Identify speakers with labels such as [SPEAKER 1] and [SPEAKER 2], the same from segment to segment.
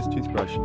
[SPEAKER 1] this toothbrush is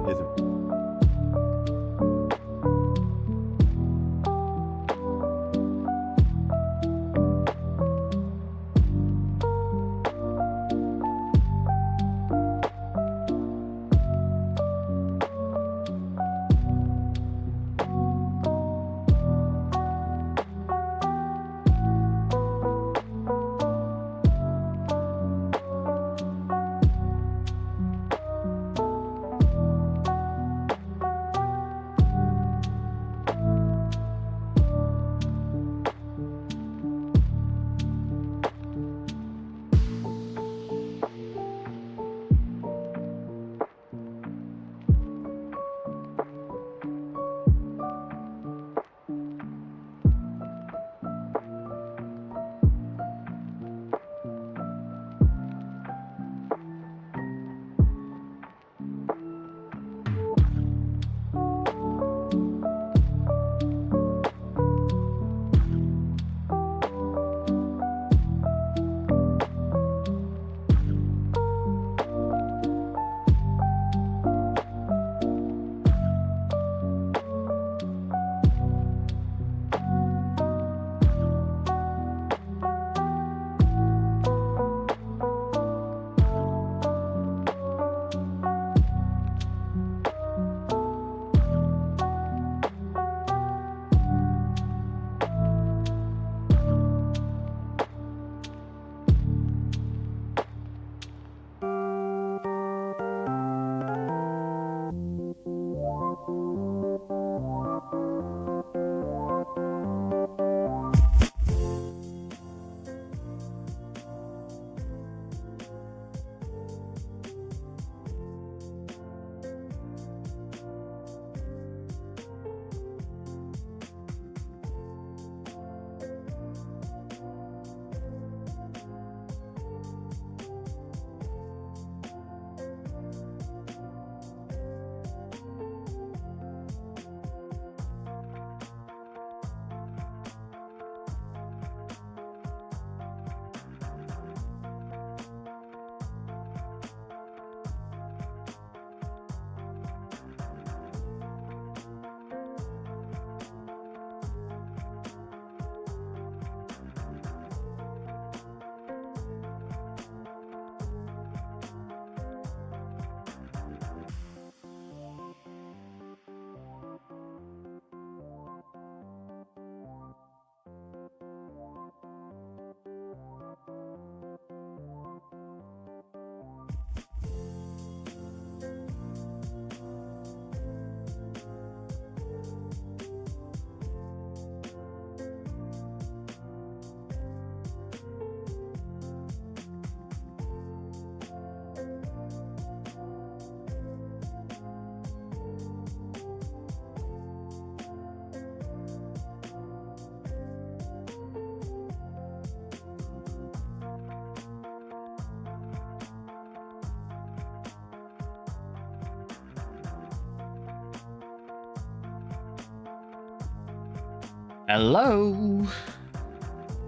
[SPEAKER 2] Hello!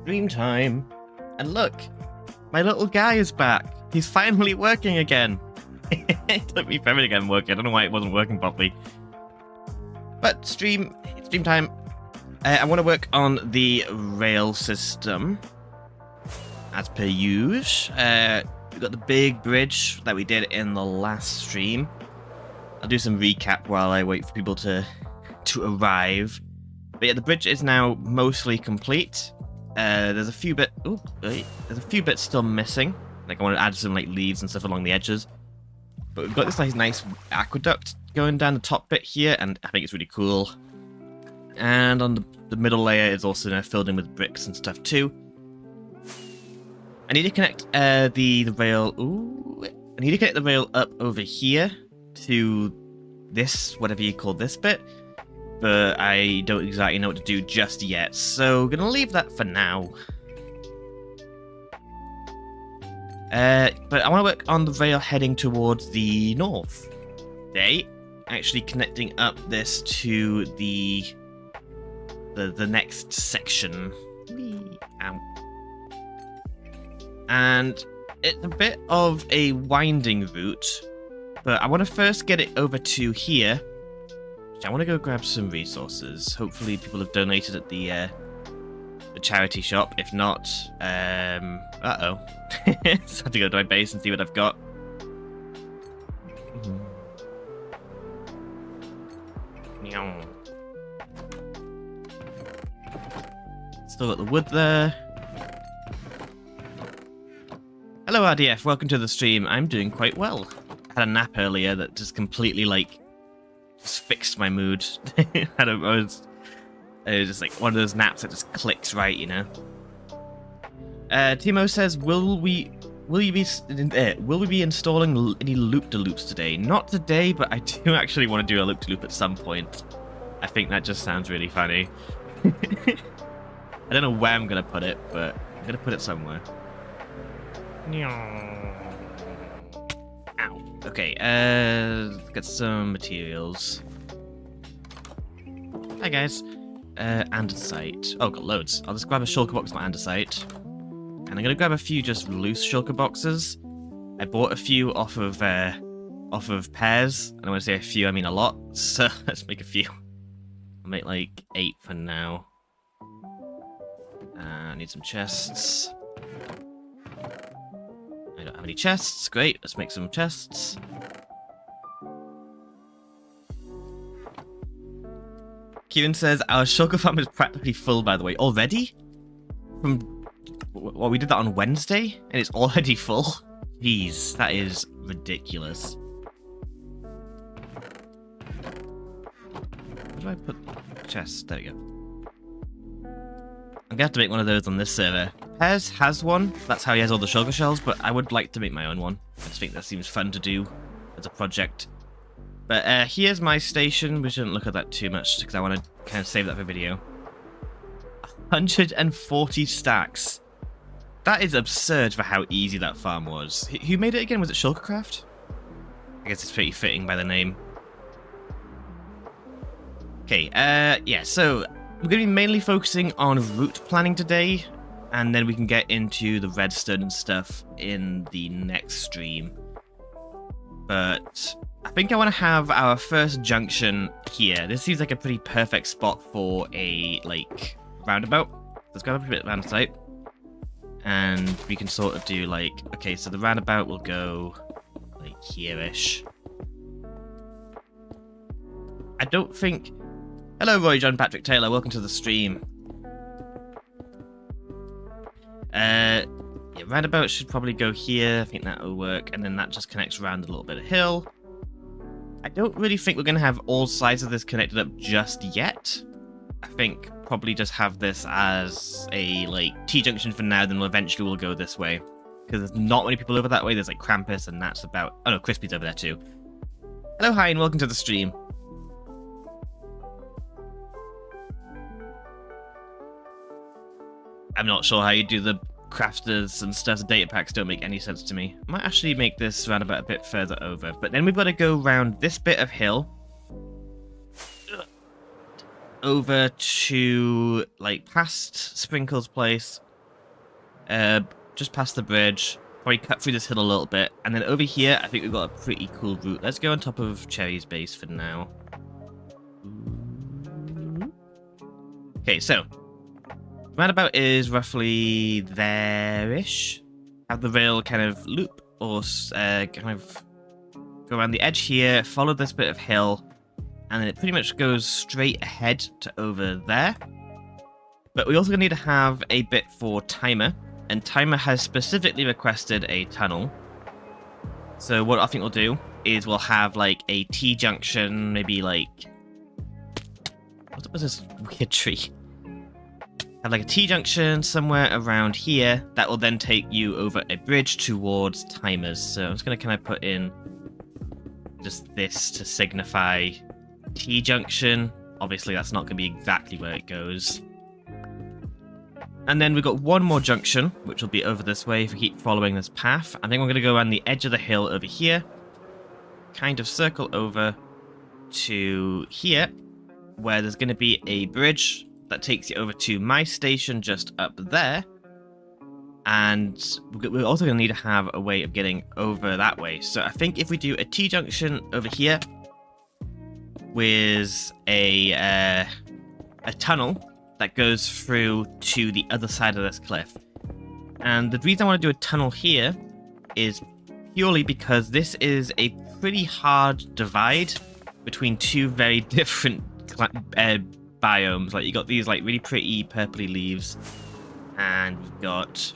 [SPEAKER 2] Dreamtime. And look, my little guy is back. He's finally working again. It took me forever to get him working. I don't know why it wasn't working properly. But it's Dreamtime. I want to work on the rail system. As per usual. We've got the big bridge that we did in the last stream. I'll do some recap while I wait for people to arrive. But yeah, the bridge is now mostly complete. There's a few bits still missing. Like I want to add some like leaves and stuff along the edges. But we've got this nice aqueduct going down the top bit here, and I think it's really cool. And on the middle layer is also now filled in with bricks and stuff too. I need to connect the rail. I need to connect the rail up over here to this, whatever you call this bit. But I don't exactly know what to do just yet, so gonna leave that for now. But I want to work on the rail heading towards the north. Today, actually connecting up this to the next section. Ow. And it's a bit of a winding route, But I want to first get it over to here. I want to go grab some resources. Hopefully people have donated at the charity shop. If not, uh-oh. So I have to go to my base and see what I've got. Still got the wood there. Hello RDF, welcome to the stream. I'm doing quite well. I had a nap earlier that just completely, like, just fixed my mood. It was just like one of those naps that just clicks right, you know. Timo says, will we be installing any loop-de-loops today? Not today, but I do actually want to do a loop-de-loop at some point. I think that just sounds really funny. I don't know where I'm gonna put it, but I'm gonna put it somewhere. Ow. Okay, get some materials. Hi guys. Andesite. Oh, got loads. I'll just grab a shulker box of andesite. And I'm gonna grab a few just loose shulker boxes. I bought a few off of pairs. And when I say a few, I mean a lot. So let's make a few. I'll make like 8 for now. I need some chests. I don't have any chests. Great, let's make some chests. Kieran says, our shulker farm is practically full, by the way. Already? Well, we did that on Wednesday, and it's already full? Jeez, that is ridiculous. Where do I put chests? There we go. I'm gonna have to make one of those on this server. Pez has one, that's how he has all the shulker shells, but I would like to make my own one. I just think that seems fun to do as a project. But here's my station. We shouldn't look at that too much because I want to kind of save that for video. 140 stacks. That is absurd for how easy that farm was. Who made it again? Was it Shulkercraft? I guess it's pretty fitting by the name. Okay, yeah, so we're going to be mainly focusing on route planning today, and then we can get into the redstone and stuff in the next stream. But I think I want to have our first junction here. This seems like a pretty perfect spot for a, like, roundabout. Let's grab a bit of andesite. And we can sort of do, like, okay, so the roundabout will go, like, here-ish. I don't think... Hello, Roy John Patrick Taylor. Welcome to the stream. Yeah, roundabout should probably go here. I think that will work. And then that just connects around a little bit of hill. I don't really think we're going to have all sides of this connected up just yet. I think probably just have this as a, like, T-junction for now, then eventually we'll go this way. Because there's not many people over that way. There's, like, Krampus, and that's about... Oh, no, Crispy's over there, too. Hello, hi, and welcome to the stream. I'm not sure how you do the crafters and stuff. The data packs don't make any sense to me. I might actually make this roundabout a bit further over. But then we've got to go around this bit of hill. Over to, like, past Sprinkle's place. Just past the bridge. Probably cut through this hill a little bit. And then over here, I think we've got a pretty cool route. Let's go on top of Cherry's base for now. Okay, so... roundabout is roughly there-ish. Have the rail kind of loop or kind of go around the edge here, follow this bit of hill, and then it pretty much goes straight ahead to over there. But we also need to have a bit for Timer, and Timer has specifically requested a tunnel. So what I think we'll do is we'll have like a T-junction, maybe like... What was this weird tree? Have like a T-junction somewhere around here that will then take you over a bridge towards Timers. So I'm just going to kind of put in just this to signify T-junction. Obviously, that's not going to be exactly where it goes. And then we've got one more junction, which will be over this way if we keep following this path. I think we're going to go around the edge of the hill over here. Kind of circle over to here, where there's going to be a bridge that takes you over to my station just up there. And we're also going to need to have a way of getting over that way. So I think if we do a T-junction over here with a tunnel that goes through to the other side of this cliff. And the reason I want to do a tunnel here is purely because this is a pretty hard divide between two very different biomes. Like, you got these like really pretty purpley leaves, and you've got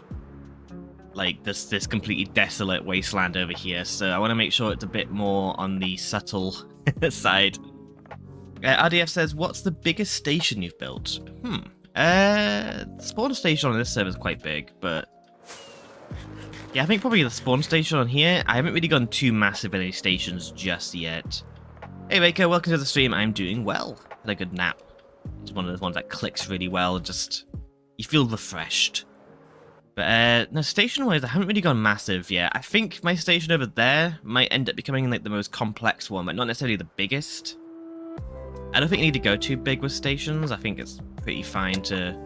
[SPEAKER 2] like this completely desolate wasteland over here. So I want to make sure it's a bit more on the subtle side. RDF says, what's the biggest station you've built? The spawn station on this server is quite big, but yeah, I think probably the spawn station on here. I haven't really gone too massive in any stations just yet. Hey Baker, welcome to the stream. I'm doing well. Had a good nap. It's one of those ones that clicks really well. Just, you feel refreshed. But no, station-wise, I haven't really gone massive yet. I think my station over there might end up becoming like the most complex one, but not necessarily the biggest. I don't think you need to go too big with stations. I think it's pretty fine to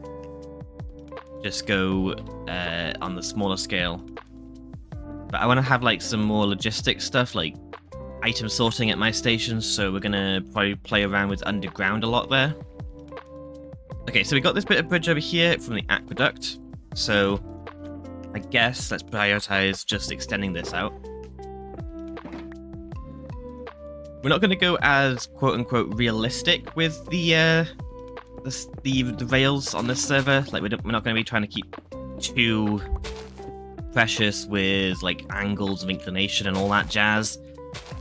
[SPEAKER 2] just go on the smaller scale. But I want to have like some more logistic stuff, like item sorting at my stations, so we're going to probably play around with underground a lot there. Okay, so we got this bit of bridge over here from the aqueduct, so I guess let's prioritize just extending this out. We're not going to go as quote-unquote realistic with the rails on this server. Like, we're not going to be trying to keep too precious with like angles of inclination and all that jazz.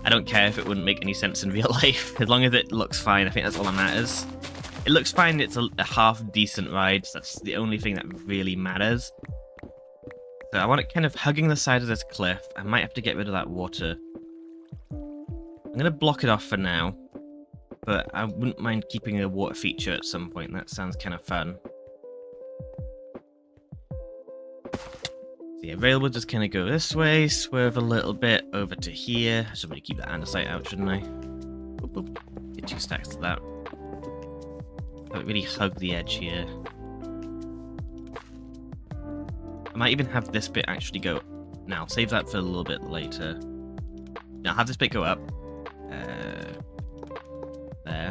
[SPEAKER 2] I don't care if it wouldn't make any sense in real life, as long as it looks fine. I think that's all that matters. It looks fine. It's a half decent ride. So that's the only thing that really matters. So I want it kind of hugging the side of this cliff. I might have to get rid of that water. I'm going to block it off for now, but I wouldn't mind keeping a water feature at some point. That sounds kind of fun. So yeah, rail will just kind of go this way, swerve a little bit over to here. I should really keep that andesite out, shouldn't I? Boop, boop. Get 2 stacks to that. Don't really hug the edge here. I might even have this bit actually go. Now, I'll save that for a little bit later. Now, have this bit go up. There.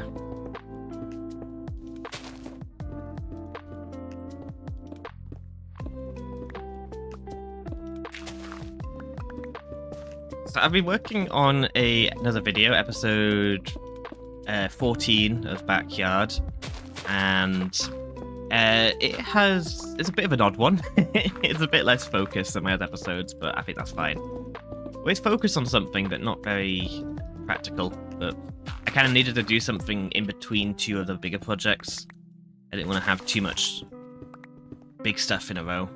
[SPEAKER 2] So I've been working on another video, episode 14 of Backyard, and it's a bit of an odd one. It's a bit less focused than my other episodes, but I think that's fine. Always focus on something, but not very practical. But I kind of needed to do something in between 2 of the bigger projects. I didn't want to have too much big stuff in a row.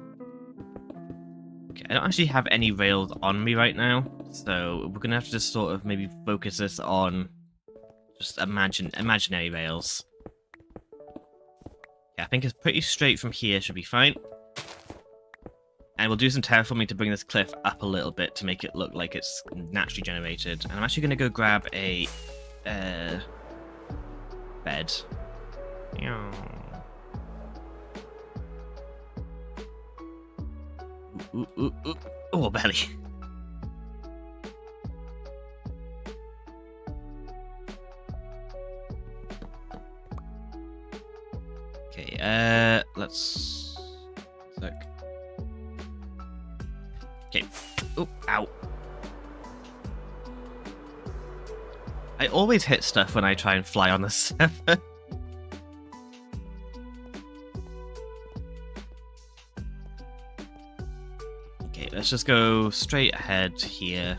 [SPEAKER 2] Okay, I don't actually have any rails on me right now, so we're gonna have to just sort of maybe focus this on just imaginary rails. Yeah, I think it's pretty straight from here, should be fine. And we'll do some terraforming to bring this cliff up a little bit to make it look like it's naturally generated. And I'm actually going to go grab a bed. Ooh. Oh, belly. Okay, let's... Sec. Okay. Oh, ow. I always hit stuff when I try and fly on the server. Okay, let's just go straight ahead here.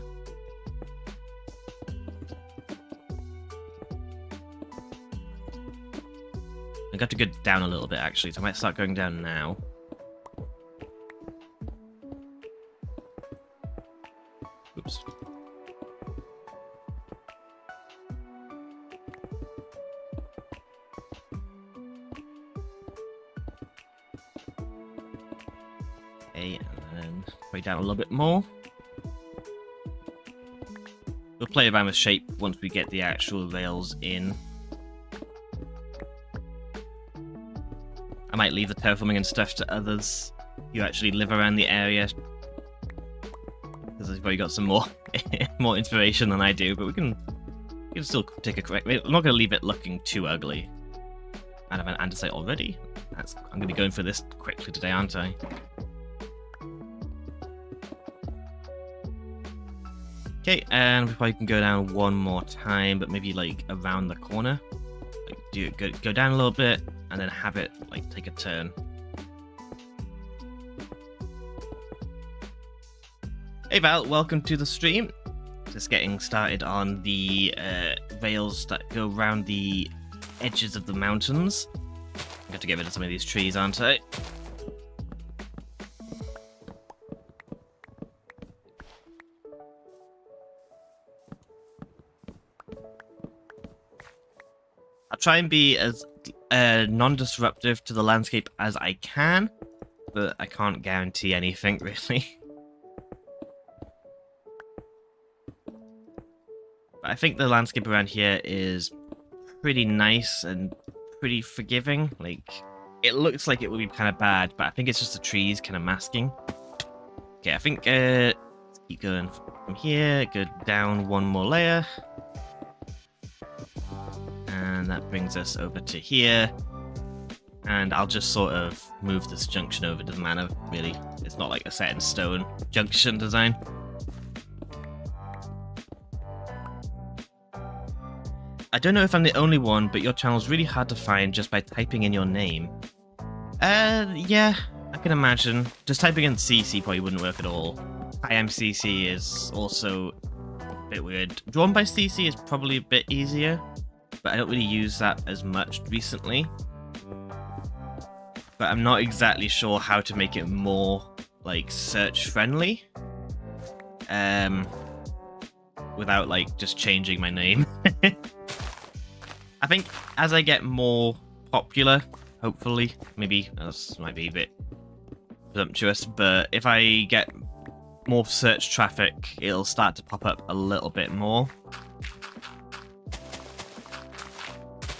[SPEAKER 2] I got to go down a little bit, actually, so I might start going down now. Oops. Okay, and then way down a little bit more. We'll play around with shape once we get the actual rails in. I might leave the terraforming and stuff to others. you actually live around the area. Because I've probably got some more more inspiration than I do, but we can still take a correct. I'm not going to leave it looking too ugly. I have an andesite already. I'm going to be going for this quickly today, aren't I? Okay, and we probably can go down one more time, but maybe like around the corner. Like go down a little bit, and then have it like take a turn. Hey Val, welcome to the stream. Just getting started on the rails that go around the edges of the mountains. I have to get rid of some of these trees, aren't I? I'll try and be as non-disruptive to the landscape as I can, but I can't guarantee anything, really. But I think the landscape around here is pretty nice and pretty forgiving. Like, it looks like it would be kind of bad, but I think it's just the trees kind of masking. Okay, I think let's keep going from here, go down one more layer. And that brings us over to here. And I'll just sort of move this junction over. Doesn't matter, really. It's not like a set in stone junction design. I don't know if I'm the only one, but your channel's really hard to find just by typing in your name. Yeah, I can imagine. Just typing in CC probably wouldn't work at all. IMCC is also a bit weird. Drawn by CC is probably a bit easier, but I don't really use that as much recently. But I'm not exactly sure how to make it more, like, search friendly. Without, like, just changing my name. I think as I get more popular, hopefully, maybe, this might be a bit presumptuous, but if I get more search traffic, it'll start to pop up a little bit more.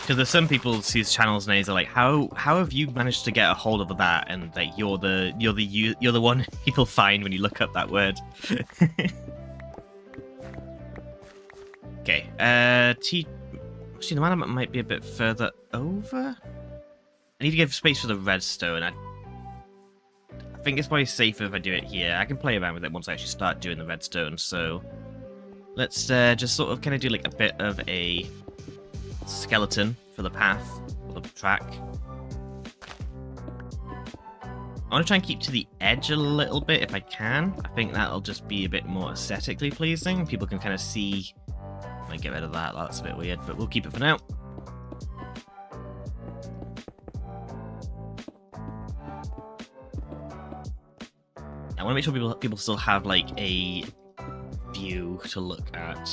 [SPEAKER 2] Because there's some people whose channels names are like, how have you managed to get a hold of that? And like you're the one people find when you look up that word. Okay, actually the mana might be a bit further over. I need to give space for the redstone. I think it's probably safer if I do it here. I can play around with it once I actually start doing the redstone. So let's just sort of kind of do like a bit of a skeleton for the path, for the track. I want to try and keep to the edge a little bit if I can. I think that'll just be a bit more aesthetically pleasing. People can kind of see. I might get rid of that, that's a bit weird, but we'll keep it for now. I want to make sure people still have like a view to look at.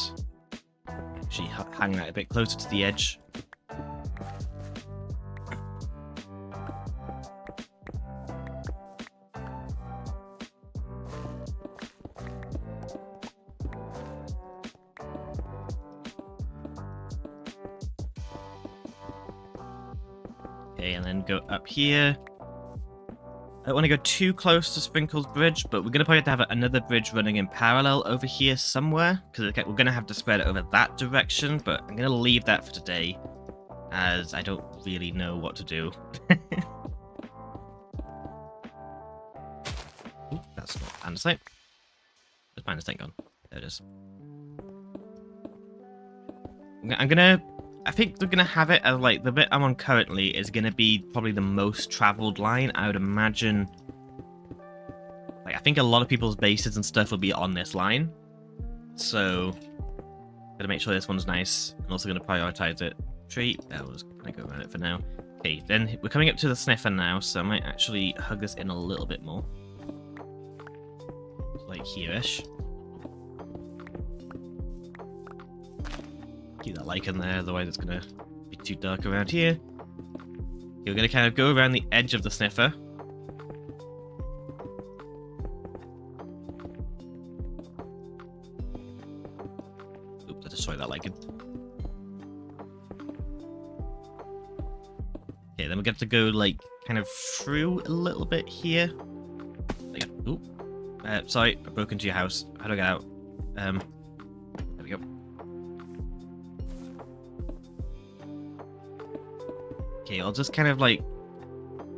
[SPEAKER 2] Actually hang that a bit closer to the edge. Okay, and then go up here. I don't want to go too close to Sprinkle's bridge, but we're going to probably have to have another bridge running in parallel over here somewhere, because we're going to have to spread it over that direction, but I'm going to leave that for today, as I don't really know what to do. Ooh, that's not andesite. Where's my andesite gone? There it is. I think they're going to have it as, like, the bit I'm on currently is going to be probably the most traveled line. I would imagine, like, I think a lot of people's bases and stuff will be on this line. So, got to make sure this one's nice. I'm also going to prioritize it. Tree, that was going to go around it for now. Okay, then we're coming up to the sniffer now, so I might actually hug this in a little bit more. Like here-ish. Keep that lichen there, otherwise it's going to be too dark around here. You're going to kind of go around the edge of the sniffer. Oops, I destroyed that lichen. Okay, then we get to go, like, kind of through a little bit here. Ooh. Sorry, I broke into your house. How do I get out? There we go. Okay, I'll just kind of like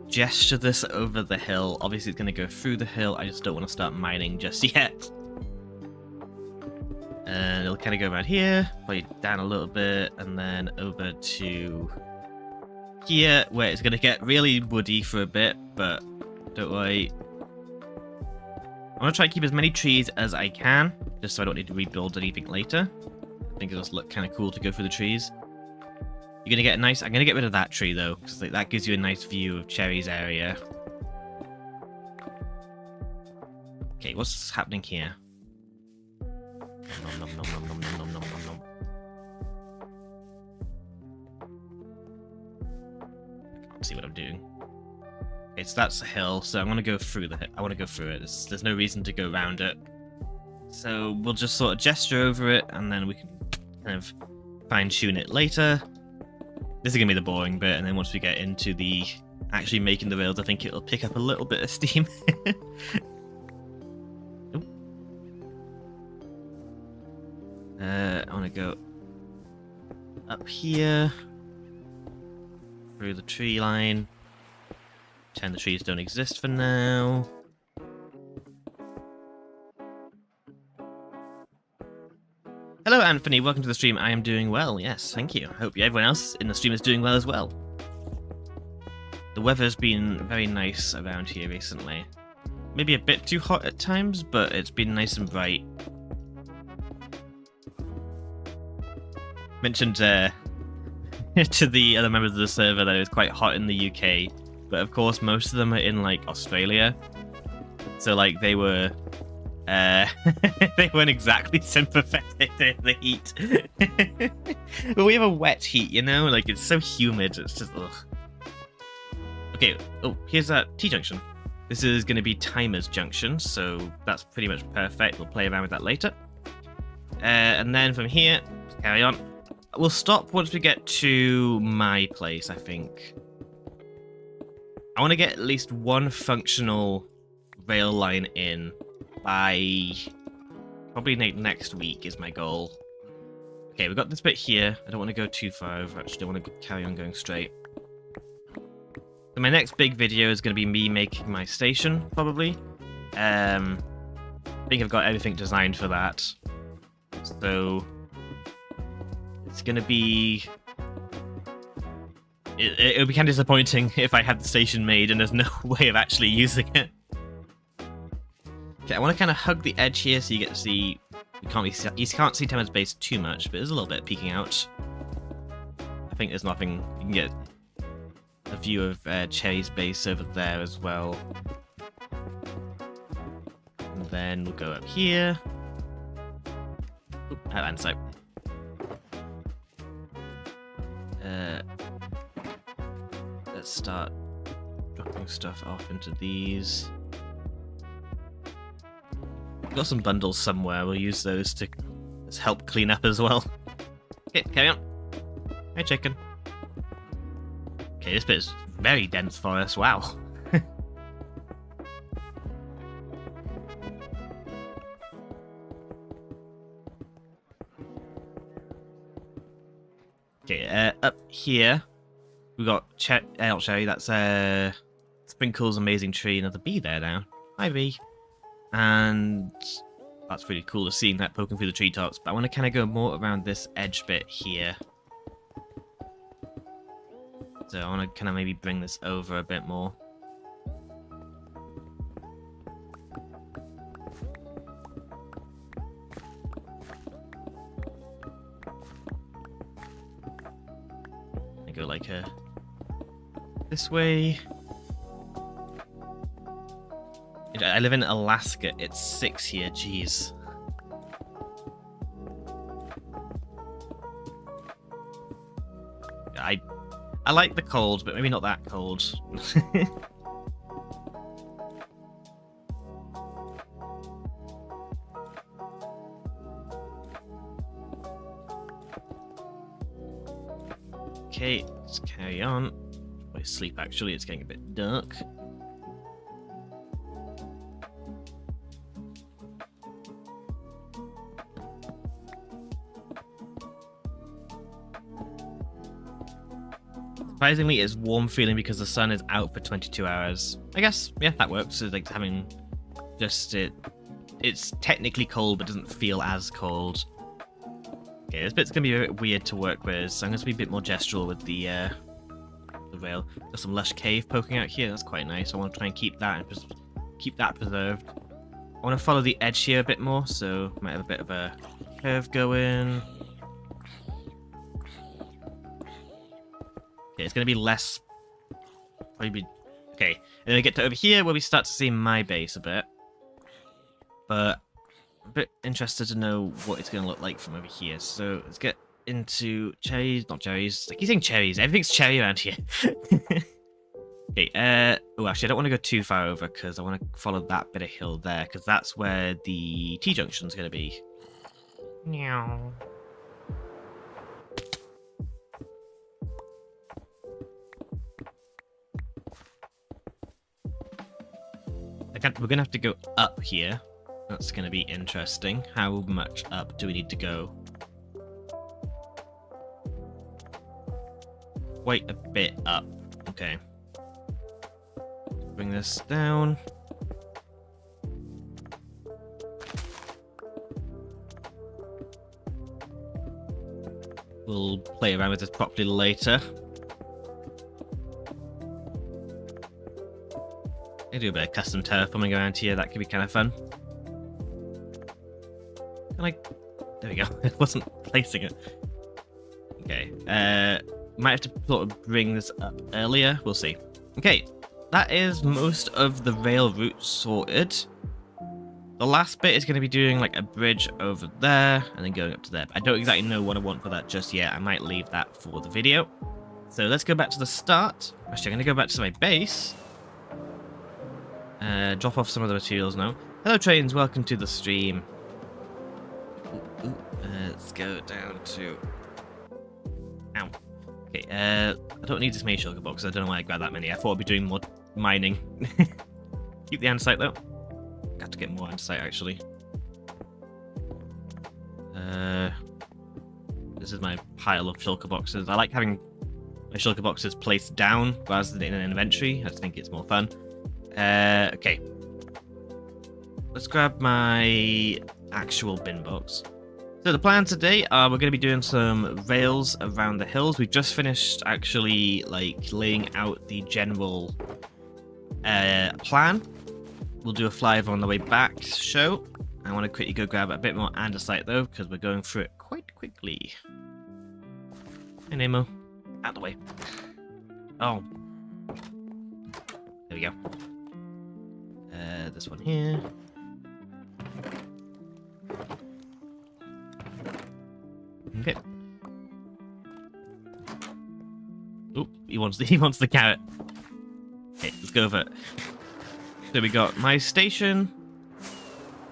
[SPEAKER 2] gesture this over the hill. Obviously, it's going to go through the hill. I just don't want to start mining just yet. And it'll kind of go around here, play down a little bit, and then over to here, where it's going to get really woody for a bit, but don't worry. I want to try to keep as many trees as I can, just so I don't need to rebuild anything later. I think it'll just look kind of cool to go through the trees. You're going to get a nice... I'm going to get rid of that tree, though, because like, that gives you a nice view of Cherry's area. Okay, what's happening here? Nom, nom, nom, nom, nom, nom, nom, nom, nom, nom. I can't see what I'm doing. Okay, so that's the hill, so I'm going to go through the hill. I want to go through it. There's no reason to go around it. So we'll just sort of gesture over it, and then we can kind of fine-tune it later. This is going to be the boring bit, and then once we get into the actually making the rails, I think it'll pick up a little bit of steam. I want to go up here, through the tree line. Pretend the trees don't exist for now. Hello, Anthony. Welcome to the stream. I am doing well. Yes, thank you. I hope everyone else in the stream is doing well as well. The weather's been very nice around here recently. Maybe a bit too hot at times, but it's been nice and bright. Mentioned to the other members of the server that it was quite hot in the UK, but of course most of them are in like Australia, so like they were they weren't exactly sympathetic to the heat. But we have a wet heat, you know, like it's so humid, it's just ugh. Okay, oh, here's that T-junction. This is going to be Timer's junction, so that's pretty much perfect. We'll play around with that later. And then from here, let's carry on. We'll stop once we get to my place, I think. I want to get at least one functional rail line in by probably next week is my goal. Okay, we've got this bit here. I don't want to go too far over, actually. I want to carry on going straight. So my next big video is going to be me making my station, probably. I think I've got everything designed for that. So it's going to be... It would be kind of disappointing if I had the station made and there's no way of actually using it. Okay, I want to kind of hug the edge here so you get to see... You can't see Timer's base too much, but there's a little bit peeking out. I think there's nothing... You can get a view of Cherry's base over there as well. And then we'll go up here. Oop, and so. Let's start dropping stuff off into these. We've got some bundles somewhere. We'll use those to help clean up as well. Okay, carry on. Hi, chicken. Okay, this bit is very dense for us. Wow. Okay, up here we got not Cherry. That's Sprinkle's amazing tree. Another bee there now. Hi, bee. And that's really cool to see that poking through the treetops. But I want to kind of go more around this edge bit here. So I want to kind of maybe bring this over a bit more. I go like this way. I live in Alaska. It's 6 here. Jeez. I like the cold, but maybe not that cold. Okay, let's carry on. Probably sleep, actually. It's getting a bit dark. Surprisingly, it's warm feeling because the sun is out for 22 hours. I guess, yeah, that works. So, like, having just it's technically cold, but doesn't feel as cold. Okay, this bit's gonna be a bit weird to work with, so I'm gonna be a bit more gestural with the rail. There's some lush cave poking out here. That's quite nice. I want to try and keep that and keep that preserved. I want to follow the edge here a bit more, so might have a bit of a curve going. Okay, it's gonna be less. Probably. Okay, and then we get to over here where we start to see my base a bit. But I'm a bit interested to know what it's going to look like from over here. So let's get into cherries, not cherries. I keep saying cherries. Everything's cherry around here. Okay, oh, actually, I don't want to go too far over because I want to follow that bit of hill there because that's where the T-junction's going to be. Meow. We're going to have to go up here. That's going to be interesting. How much up do we need to go? Quite a bit up. Okay. Bring this down. We'll play around with this properly later. I do a bit of custom terraforming around here. That could be kind of fun. There we go. I wasn't placing it. Okay. Might have to sort of bring this up earlier. We'll see. Okay. That is most of the rail route sorted. The last bit is going to be doing like a bridge over there and then going up to there. I don't exactly know what I want for that just yet. I might leave that for the video. So let's go back to the start. Actually, I'm going to go back to my base. Drop off some of the materials now. Hello, trains. Welcome to the stream. Let's go down to... Ow. Okay, I don't need this many shulker boxes. I don't know why I grabbed that many. I thought I'd be doing more mining. Keep the andesite, though. Got to get more andesite, actually. This is my pile of shulker boxes. I like having my shulker boxes placed down rather than in an inventory. I just think it's more fun. Okay. Let's grab my actual bin box. So the plan today, we're going to be doing some rails around the hills. We've just finished actually like laying out the general plan. We'll do a flyover on the way back to show. I want to quickly go grab a bit more andesite though, because we're going through it quite quickly. Hey Nemo, out the way. Oh, there we go. This one here. Okay. Oh, he wants the carrot. Okay, let's go over it. So we got my station.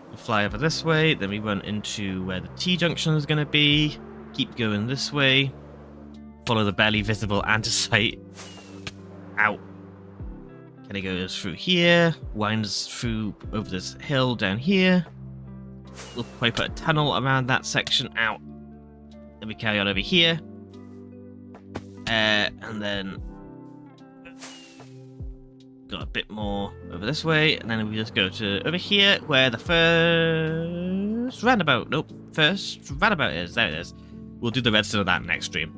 [SPEAKER 2] We'll fly over this way, then we run into where the T-junction is going to be. Keep going this way. Follow the barely visible andesite. Ow. And it goes through here, winds through over this hill down here. We'll probably put a tunnel around that section out. Then we carry on over here. And then got a bit more over this way. And then we just go to over here where the first roundabout. Nope, first roundabout is. There it is. We'll do the redstone of that next stream.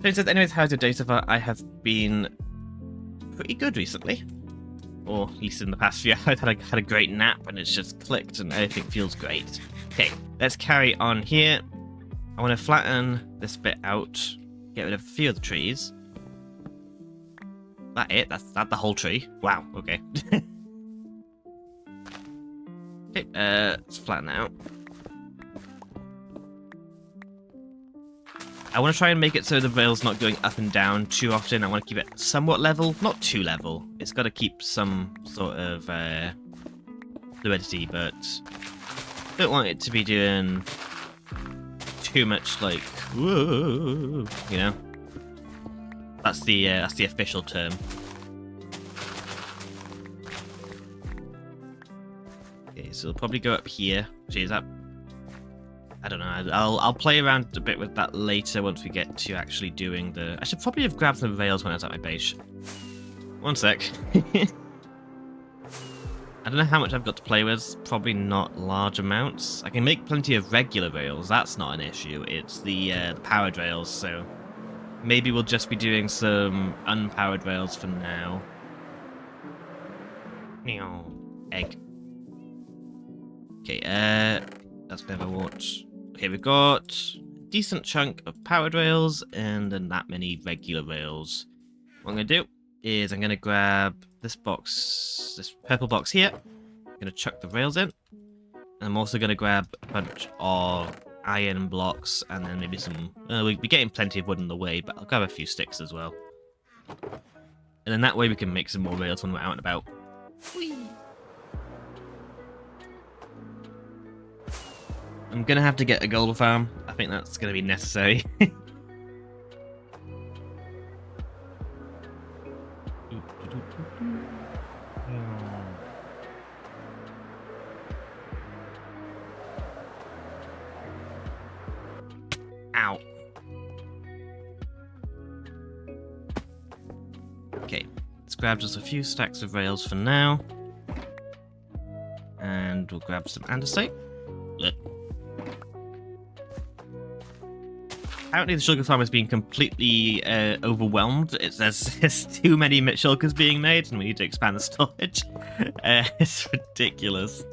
[SPEAKER 2] So it says, anyways, how's your day so far? I have been pretty good recently, or at least in the past few hours. I had a great nap and it's just clicked and everything feels great. Okay, let's carry on here. I want to flatten this bit out, get rid of a few of the trees. That it? That's the whole tree? Wow, okay. Okay, let's flatten that out. I want to try and make it so the rail's not going up and down too often. I want to keep it somewhat level, not too level. It's got to keep some sort of fluidity, but don't want it to be doing too much like, whoa, you know. That's the official term. Okay, so we'll probably go up here. Actually, is that? I don't know. I'll play around a bit with that later once we get to actually doing the... I should probably have grabbed the rails when I was at my base. One sec. I don't know how much I've got to play with. Probably not large amounts. I can make plenty of regular rails. That's not an issue. It's the powered rails, so... Maybe we'll just be doing some unpowered rails for now. Egg. Okay, that's a bit of a watch. Okay, we've got a decent chunk of powered rails and then that many regular rails. What I'm going to do is I'm going to grab this box, this purple box here. I'm going to chuck the rails in. And I'm also going to grab a bunch of iron blocks and then maybe some... we'll be getting plenty of wood in the way, but I'll grab a few sticks as well. And then that way we can make some more rails when we're out and about. Whee! I'm gonna have to get a gold farm. I think that's gonna be necessary. Ow. Okay, let's grab just a few stacks of rails for now. And we'll grab some andesite. Apparently the shulker farm is being completely overwhelmed. There's too many shulkers being made and we need to expand the storage. It's ridiculous.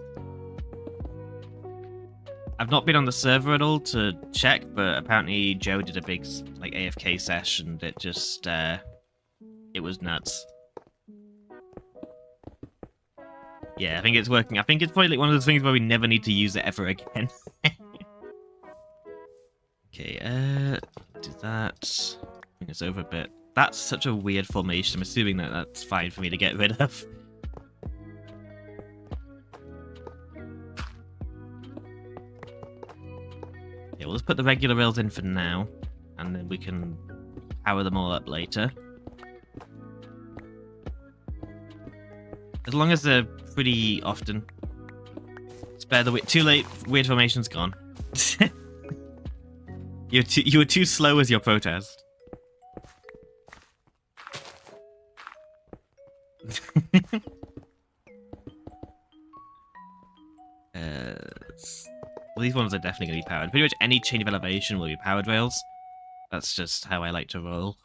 [SPEAKER 2] I've not been on the server at all to check, but apparently Joe did a big like AFK sesh and it just it was nuts. Yeah, I think it's working. I think it's probably like one of those things where we never need to use it ever again. Okay, do that. Bring us over a bit. That's such a weird formation. I'm assuming that that's fine for me to get rid of. Yeah, we'll just put the regular rails in for now, and then we can power them all up later. As long as they're pretty often. Spare the too late. Weird formation's gone. You were too slow as your protest. Well, these ones are definitely going to be powered. Pretty much any change of elevation will be powered rails. That's just how I like to roll.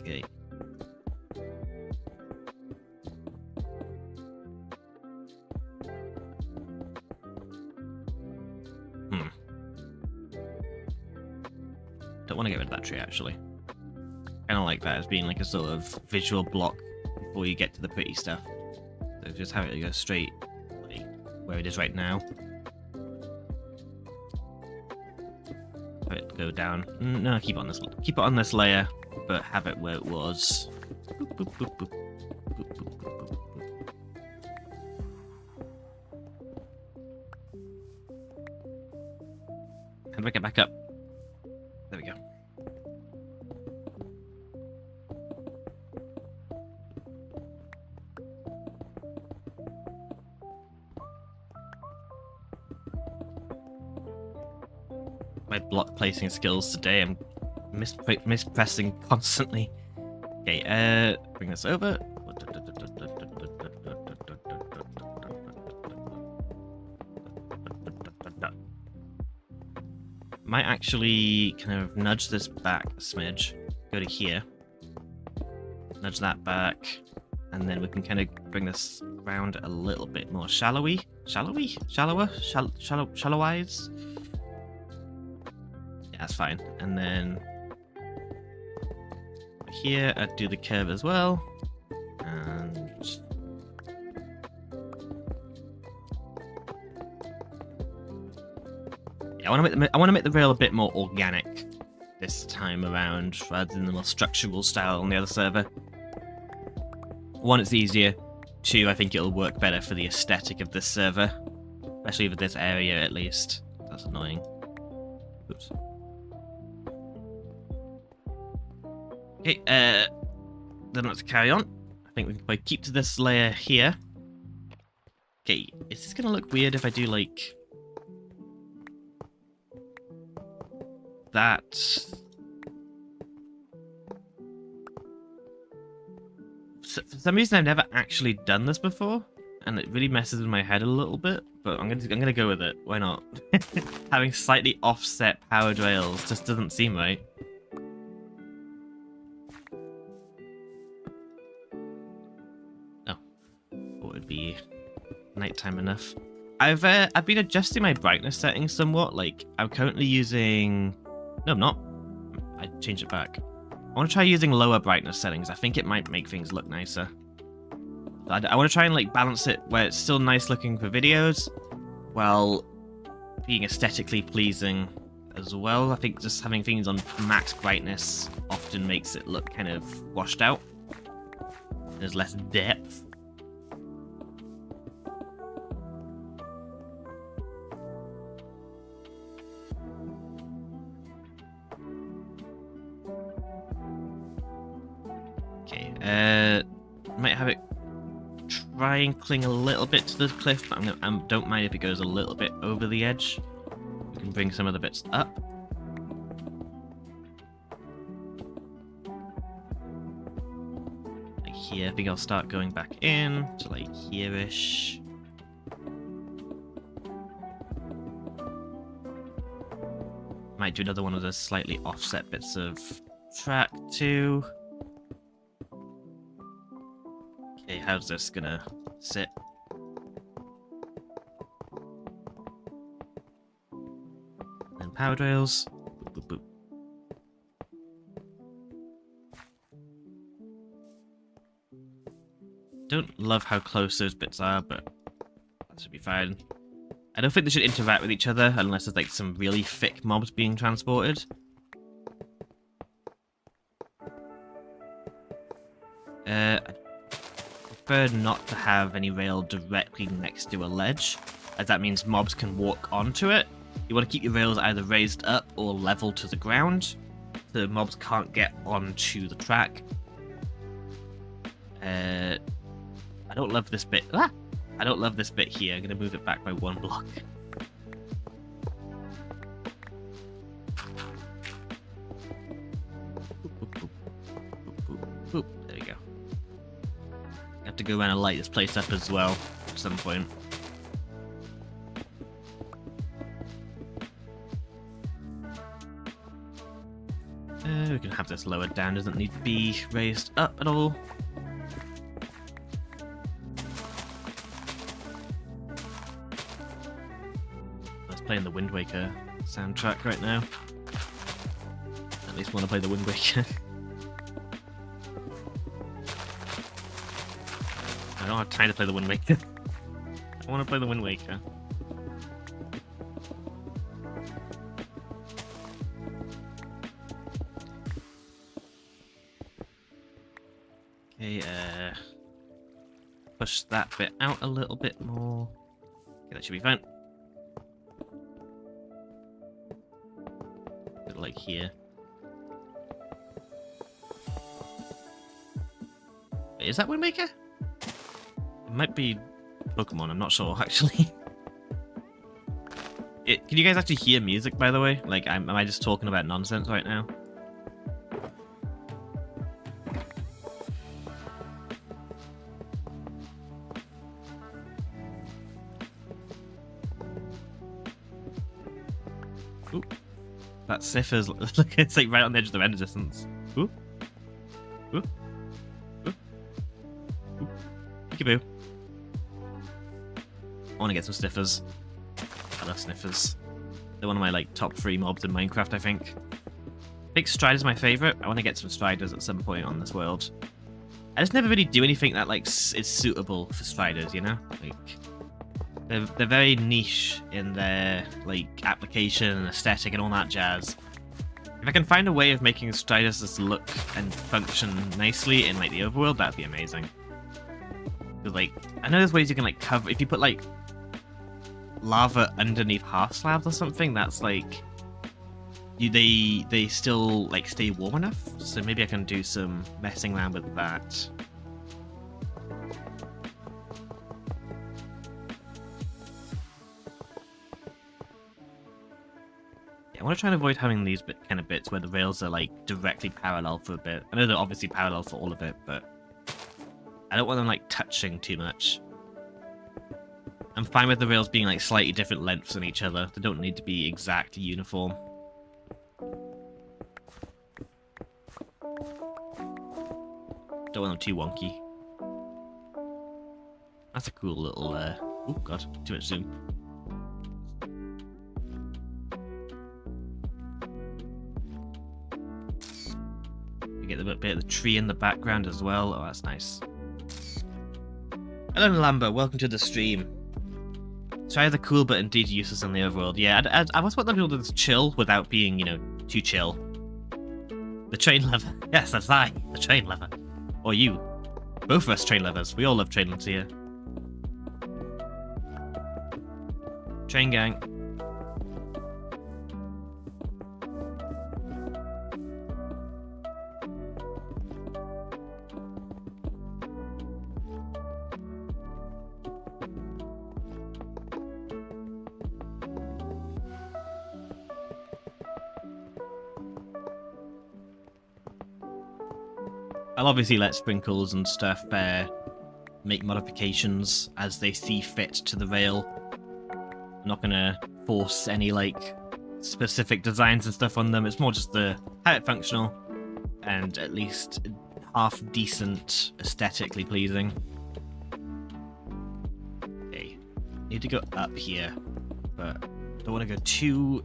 [SPEAKER 2] Okay. Don't want to get rid of that tree, actually. I don't like that as being like a sort of visual block before you get to the pretty stuff. So just have it go straight like where it is right now. Have it go down. No, keep it on this layer, but have it where it was. Boop, boop, boop, boop. Boop, boop, boop, boop, boop. How do I get back up? There we go. My block placing skills today, I'm mispressing constantly. Okay, bring this over. Might actually kind of nudge this back a smidge. Go to here. Nudge that back. And then we can kind of bring this round a little bit more shallowy. Shallowy? Shallower? Shallowize? Yeah, that's fine. And then here, I'd do the curve as well. And I want to make the rail a bit more organic this time around, rather than the more structural style on the other server. One, it's easier. Two, I think it'll work better for the aesthetic of this server, especially with this area at least. That's annoying. Oops. Okay, then let's carry on. I think we can probably keep to this layer here. Okay, is this gonna look weird if I do like that? For some reason, I've never actually done this before, and it really messes with my head a little bit. But I'm gonna go with it. Why not? Having slightly offset powered rails just doesn't seem right. Oh, what would be nighttime enough? I've been adjusting my brightness settings somewhat. Like I'm currently using. No, I'm not. I changed it back. I want to try using lower brightness settings. I think it might make things look nicer. I want to try and like balance it where it's still nice looking for videos, while being aesthetically pleasing as well. I think just having things on max brightness often makes it look kind of washed out. There's less depth. Okay, might have it try and cling a little bit to the cliff, but I don't mind if it goes a little bit over the edge. We can bring some of the bits up. Like here, I think I'll start going back in to like here-ish. Might do another one of those slightly offset bits of track too. Okay, how's this gonna sit? And power rails. Boop, boop, boop. Don't love how close those bits are, but that should be fine. I don't think they should interact with each other unless there's like some really thick mobs being transported. I prefer not to have any rail directly next to a ledge, as that means mobs can walk onto it. You want to keep your rails either raised up or level to the ground, so mobs can't get onto the track. I don't love this bit. Ah! I don't love this bit here. I'm going to move it back by 1 block. Boop. There we go. I have to go around and light this place up as well at some point. We can have this lowered down. Doesn't need to be raised up at all. Playing the Wind Waker soundtrack right now. At least want to play the Wind Waker. I don't have time to play the Wind Waker. I want to play the Wind Waker. Okay, push that bit out a little bit more. Okay, that should be fine. Like here. Wait, is that Wind Waker? It might be Pokemon, I'm not sure actually. Can you guys actually hear music, by the way? Like, am I just talking about nonsense right now? Ooh. That Siffer's, look, it's like right on the edge of the render distance. Ooh. Ooh. Ooh. Ooh. Peekaboo. I want to get some Sniffers. I love Sniffers. They're one of my like top 3 mobs in Minecraft, I think. I think Strider's my favourite. I want to get some Striders at some point on this world. I just never really do anything that like is suitable for Striders, you know? Like, they're very niche in their like application and aesthetic and all that jazz. If I can find a way of making Striders just look and function nicely in like the overworld, that'd be amazing. Because like, I know there's ways you can like cover, if you put like lava underneath half slabs or something, that's like, they still like stay warm enough. So maybe I can do some messing around with that. I want to try and avoid having these kind of bits where the rails are like directly parallel for a bit. I know they're obviously parallel for all of it, but I don't want them like touching too much. I'm fine with the rails being like slightly different lengths than each other. They don't need to be exactly uniform. Don't want them too wonky. That's a cool little, oh god, too much zoom. You get the bit of the tree in the background as well. Oh, that's nice. Hello, Lamba. Welcome to the stream. Try the cool but indeed useless in the overworld. Yeah, I was wanting people to just chill without being, you know, too chill. The train lever. Yes, that's I. The train lever. Or you. Both of us train levers. We all love train levers here. Train gang. I'll obviously let Sprinkles and stuff make modifications as they see fit to the rail. I'm not gonna force any like specific designs and stuff on them. It's more just the how it functional and at least half decent, aesthetically pleasing. Okay, need to go up here, but don't want to go too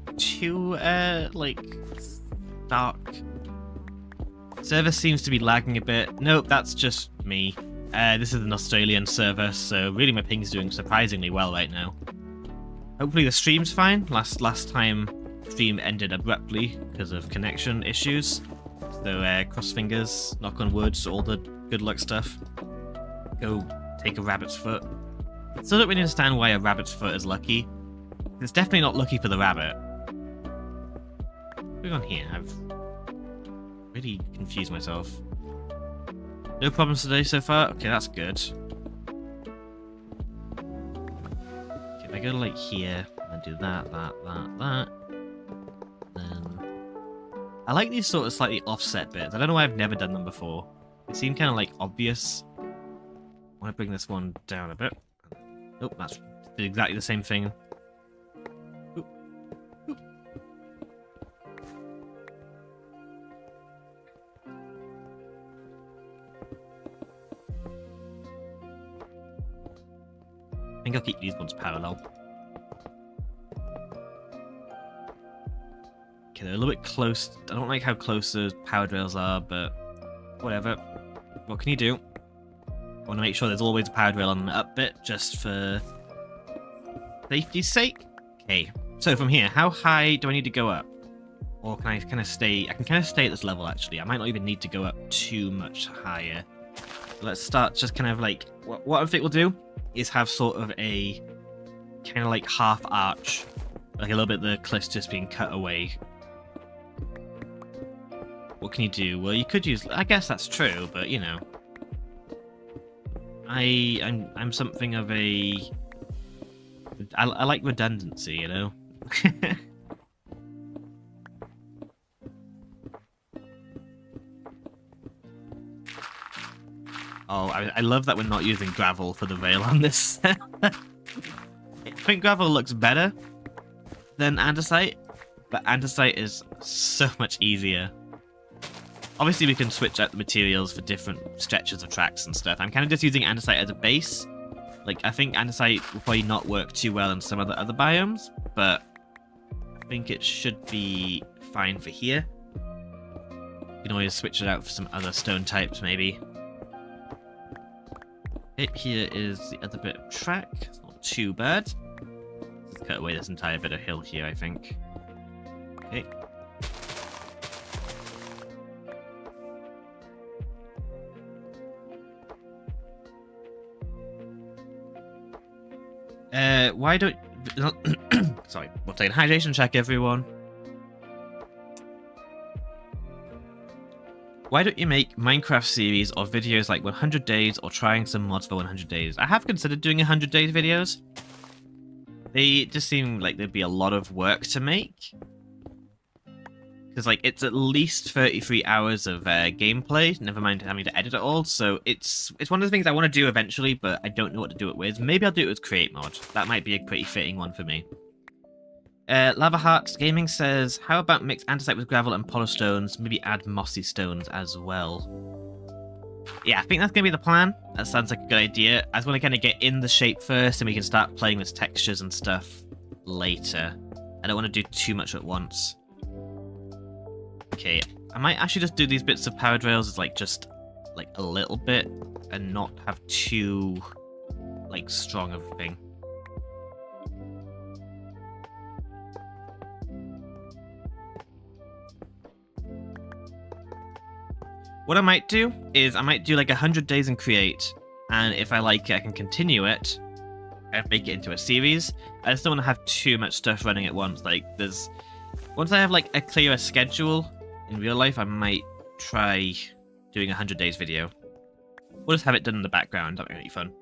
[SPEAKER 2] like dark. Server seems to be lagging a bit. Nope, that's just me. This is an Australian server, so really my ping's doing surprisingly well right now. Hopefully the stream's fine. Last time stream ended abruptly because of connection issues. So cross fingers, knock on wood, all the good luck stuff. Go take a rabbit's foot. Still don't really understand why a rabbit's foot is lucky. It's definitely not lucky for the rabbit. What's going on here? I've really confused myself. No problems today so far? Okay, that's good. Okay, if I go to like here, and do that. Then... I like these sort of slightly offset bits. I don't know why I've never done them before. They seem kind of like obvious. I want to bring this one down a bit. Oh, that's exactly the same thing. Oop. Oop. I think I'll keep these ones parallel. Okay, they're a little bit close. I don't like how close the powered rails are, but whatever. What can you do? I want to make sure there's always a powered rail on the up bit, just for safety's sake. Okay, so from here, how high do I need to go up? Or can I kind of stay? I can kind of stay at this level, actually. I might not even need to go up too much higher. Let's start just kind of like... What I think we'll do is have sort of a kind of like half arch. Like a little bit of the cliffs just being cut away. What can you do? Well, you could use... I guess that's true, but you know... I'm something of a... I like redundancy, you know? Oh, I love that we're not using gravel for the rail on this. I think gravel looks better than andesite, but andesite is so much easier. Obviously, we can switch out the materials for different stretches of tracks and stuff. I'm kind of just using andesite as a base. Like, I think andesite will probably not work too well in some of the other biomes, but I think it should be fine for here. You can always switch it out for some other stone types, maybe. Okay, here is the other bit of track. It's not too bad. Let's cut away this entire bit of hill here, I think. Okay. Why don't... Sorry, we'll take a hydration check, everyone. Why don't you make Minecraft series or videos like 100 days or trying some mods for 100 days? I have considered doing 100 days videos. They just seem like there'd be a lot of work to make. Because, like, it's at least 33 hours of gameplay, never mind having to edit it all, so it's one of the things I want to do eventually, but I don't know what to do it with. Maybe I'll do it with Create Mod. That might be a pretty fitting one for me. Lava Heart Gaming says, how about mix andesite with gravel and polished stones, maybe add mossy stones as well? Yeah, I think that's going to be the plan. That sounds like a good idea. I just want to kind of get in the shape first, and we can start playing with textures and stuff later. I don't want to do too much at once. Okay, I might actually just do these bits of powered rails as like just like a little bit and not have too like strong of a thing. What I might do is I might do like 100 days in Create, and if I like it, I can continue it and make it into a series. I just don't want to have too much stuff running at once. Like once I have like a clearer schedule in real life, I might try doing a 100 days video. We'll just have it done in the background. That might be fun.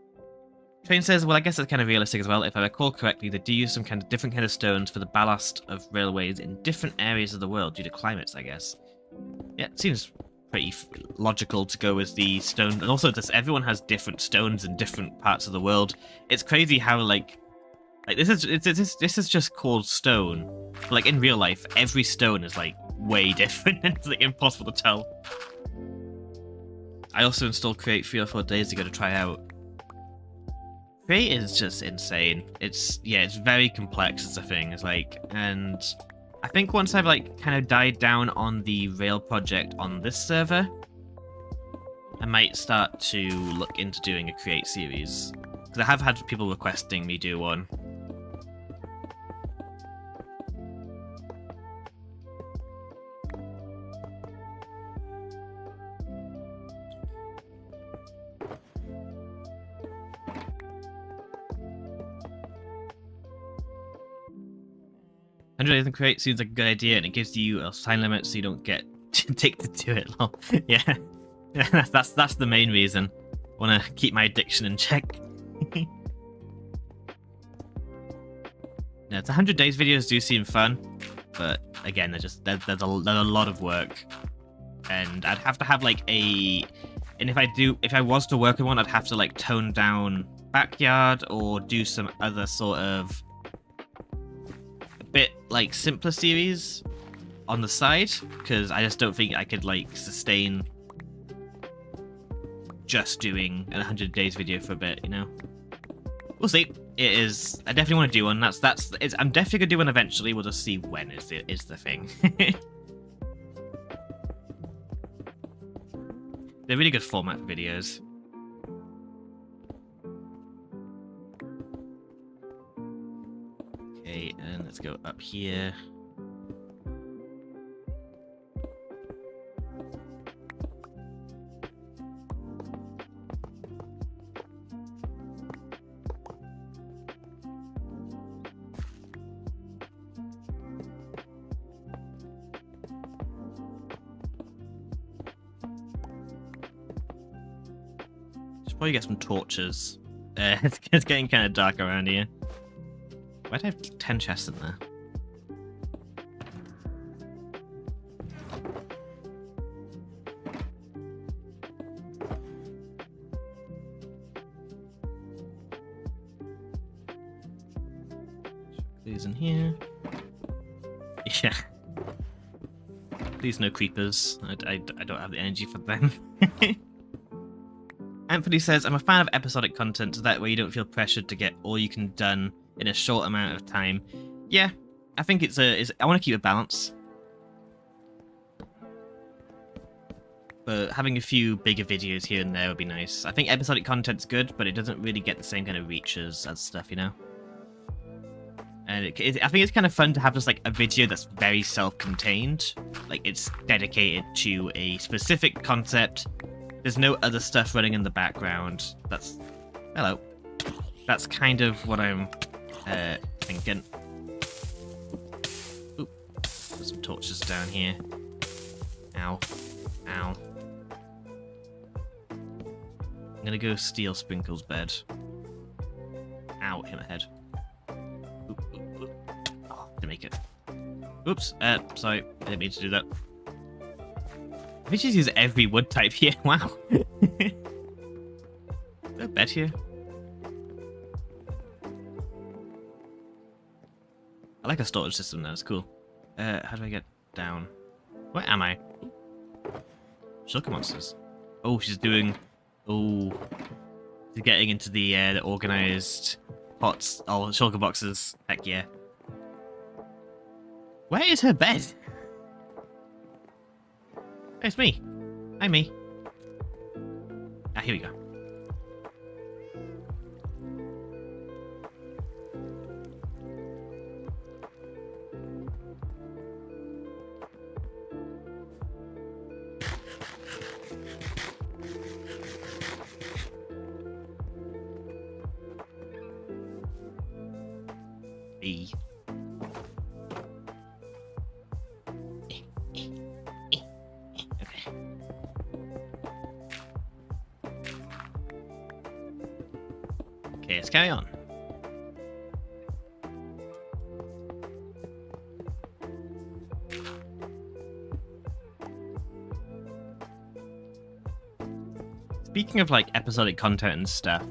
[SPEAKER 2] Train says, well, I guess that's kind of realistic as well. If I recall correctly, they do use some kind of different kind of stones for the ballast of railways in different areas of the world due to climates, I guess. Yeah, it seems pretty logical to go with the stone. And also, everyone has different stones in different parts of the world. It's crazy how, like this is just called stone. But, like, in real life, every stone is, like, way different. It's, like, impossible to tell. I also installed Create 3 or 4 days ago to try out. Create is just insane. It's very complex as a thing. It's like, and I think once I've like kind of died down on the Rail project on this server, I might start to look into doing a Create series. Because I have had people requesting me do one. 100 days in Create seems like a good idea, and it gives you a time limit so you don't get addicted to it. Yeah, that's the main reason. I want to keep my addiction in check. Yeah, it's 100 days videos do seem fun, but again, there's a lot of work, and I'd have to have like and if I was to work on one, I'd have to like tone down backyard or do some other sort of bit like simpler series on the side, because I just don't think I could like sustain just doing an 100 days video for a bit, you know. We'll see. I definitely want to do one. I'm definitely gonna do one eventually. We'll just see when is the thing. They're really good format for videos. Okay, and let's go up here. Should probably get some torches. It's getting kind of dark around here. Why'd I have 10 chests in there? These in here. Yeah. Please no creepers. I don't have the energy for them. Anthony says, I'm a fan of episodic content, so that way you don't feel pressured to get all you can done in a short amount of time. Yeah, I think I want to keep a balance. But having a few bigger videos here and there would be nice. I think episodic content's good, but it doesn't really get the same kind of reach as stuff, you know? And I think it's kind of fun to have just like a video that's very self-contained. Like it's dedicated to a specific concept. There's no other stuff running in the background. Hello. That's kind of what I'm thinking. Oop. Put some torches down here. Ow. Ow. I'm gonna go steal Sprinkle's bed. Ow, hit my head. Oop, oop, oop. Oh, didn't make it. Oops, sorry, I didn't mean to do that. I think she's used every wood type here. Wow. Is there a bed here? I like a storage system, that's cool. How do I get down? Where am I? Shulker monsters. Oh, she's doing... Oh. She's getting into the organized pots. Oh, shulker boxes. Heck yeah. Where is her bed? It's me. Hi, me. Ah, here we go. E. Okay, let's carry on. Speaking of like episodic content and stuff,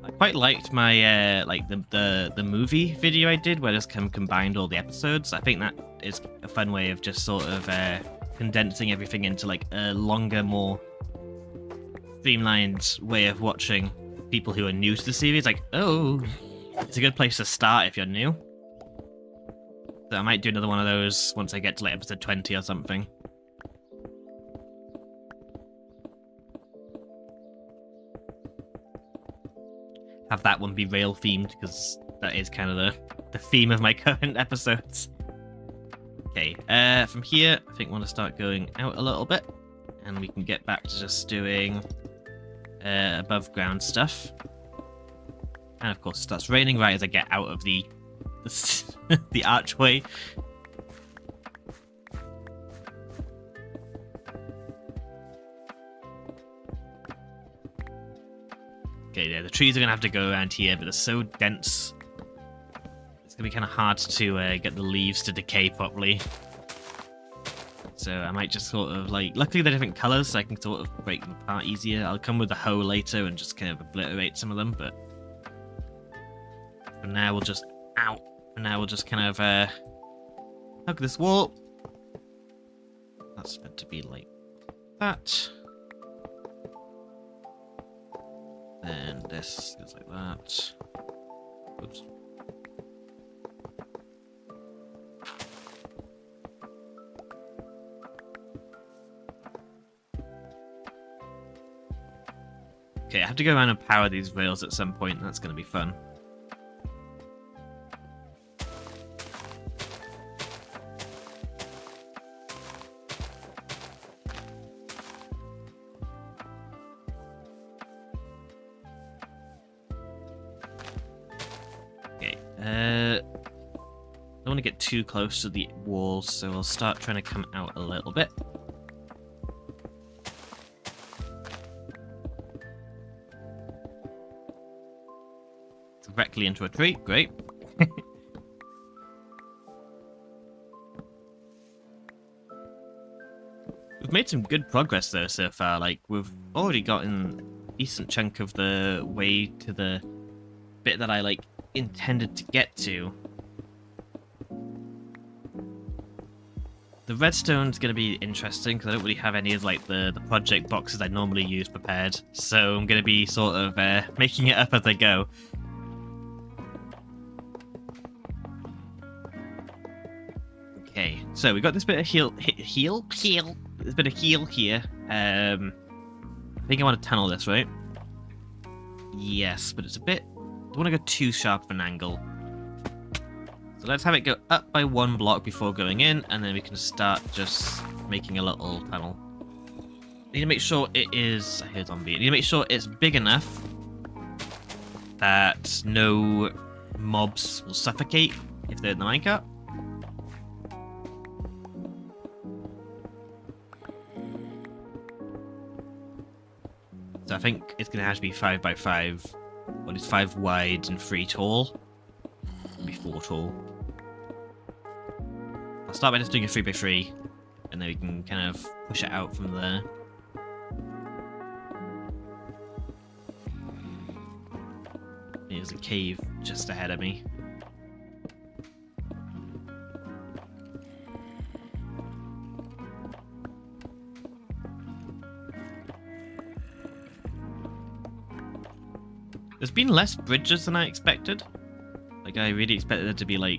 [SPEAKER 2] I quite liked my like the movie video I did where I just combined all the episodes. I think that is a fun way of just sort of condensing everything into like a longer, more streamlined way of watching people who are new to the series. Like, oh, it's a good place to start if you're new. So I might do another one of those once I get to like episode 20 or something. Have that one be rail themed, because that is kind of the theme of my current episodes. Okay, from here, I think I want to start going out a little bit, and we can get back to just doing above ground stuff. And of course, it starts raining right as I get out of the archway. Okay, yeah, the trees are going to have to go around here, but they're so dense. It's going to be kind of hard to get the leaves to decay properly. So I might just sort of like... Luckily they're different colours, so I can sort of break them apart easier. I'll come with a hoe later and just kind of obliterate some of them, but... For now we'll just... Ow! For now we'll just kind of hug this wall. That's meant to be like that. And this goes like that. Oops. Okay, I have to go around and power these rails at some point. That's going to be fun. Don't want to get too close to the walls, so I'll start trying to come out a little bit. Directly into a tree, great. We've made some good progress though so far, like we've already gotten a decent chunk of the way to the bit that I like intended to get to. The redstone's going to be interesting because I don't really have any of like the project boxes I normally use prepared, so I'm going to be sort of making it up as I go. Okay, so we got this bit of heal. This bit of heal here. I think I want to tunnel this, right? Yes, but it's a bit... I don't want to go too sharp of an angle. So let's have it go up by one block before going in, and then we can start just making a little tunnel. Need to make sure it is... I hear zombie. Need to make sure it's big enough that no mobs will suffocate if they're in the minecart. So I think it's going to have to be 5 by 5. Well, it's 5 wide and 3 tall. Maybe 4 tall. start by just doing a 3x3, and then we can kind of push it out from there. There's a cave just ahead of me. There's been less bridges than I expected. Like, I really expected there to be, like,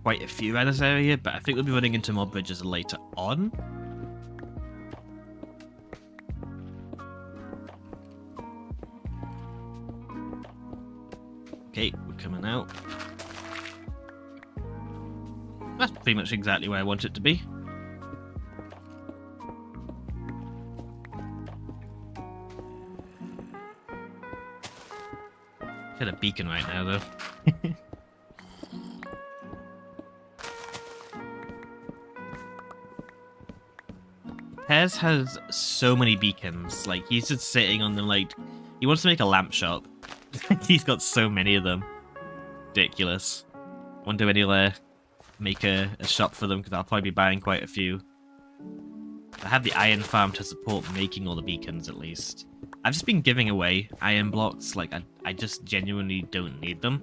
[SPEAKER 2] quite a few around this area, but I think we'll be running into more bridges later on. Okay, we're coming out. That's pretty much exactly where I want it to be. Hit a beacon right now, though. Pez has so many beacons. Like, he's just sitting on them. Like, he wants to make a lamp shop. He's got so many of them. Ridiculous. Wonder when he'll make a shop for them, because I'll probably be buying quite a few. I have the iron farm to support making all the beacons, at least. I've just been giving away iron blocks. Like, I just genuinely don't need them.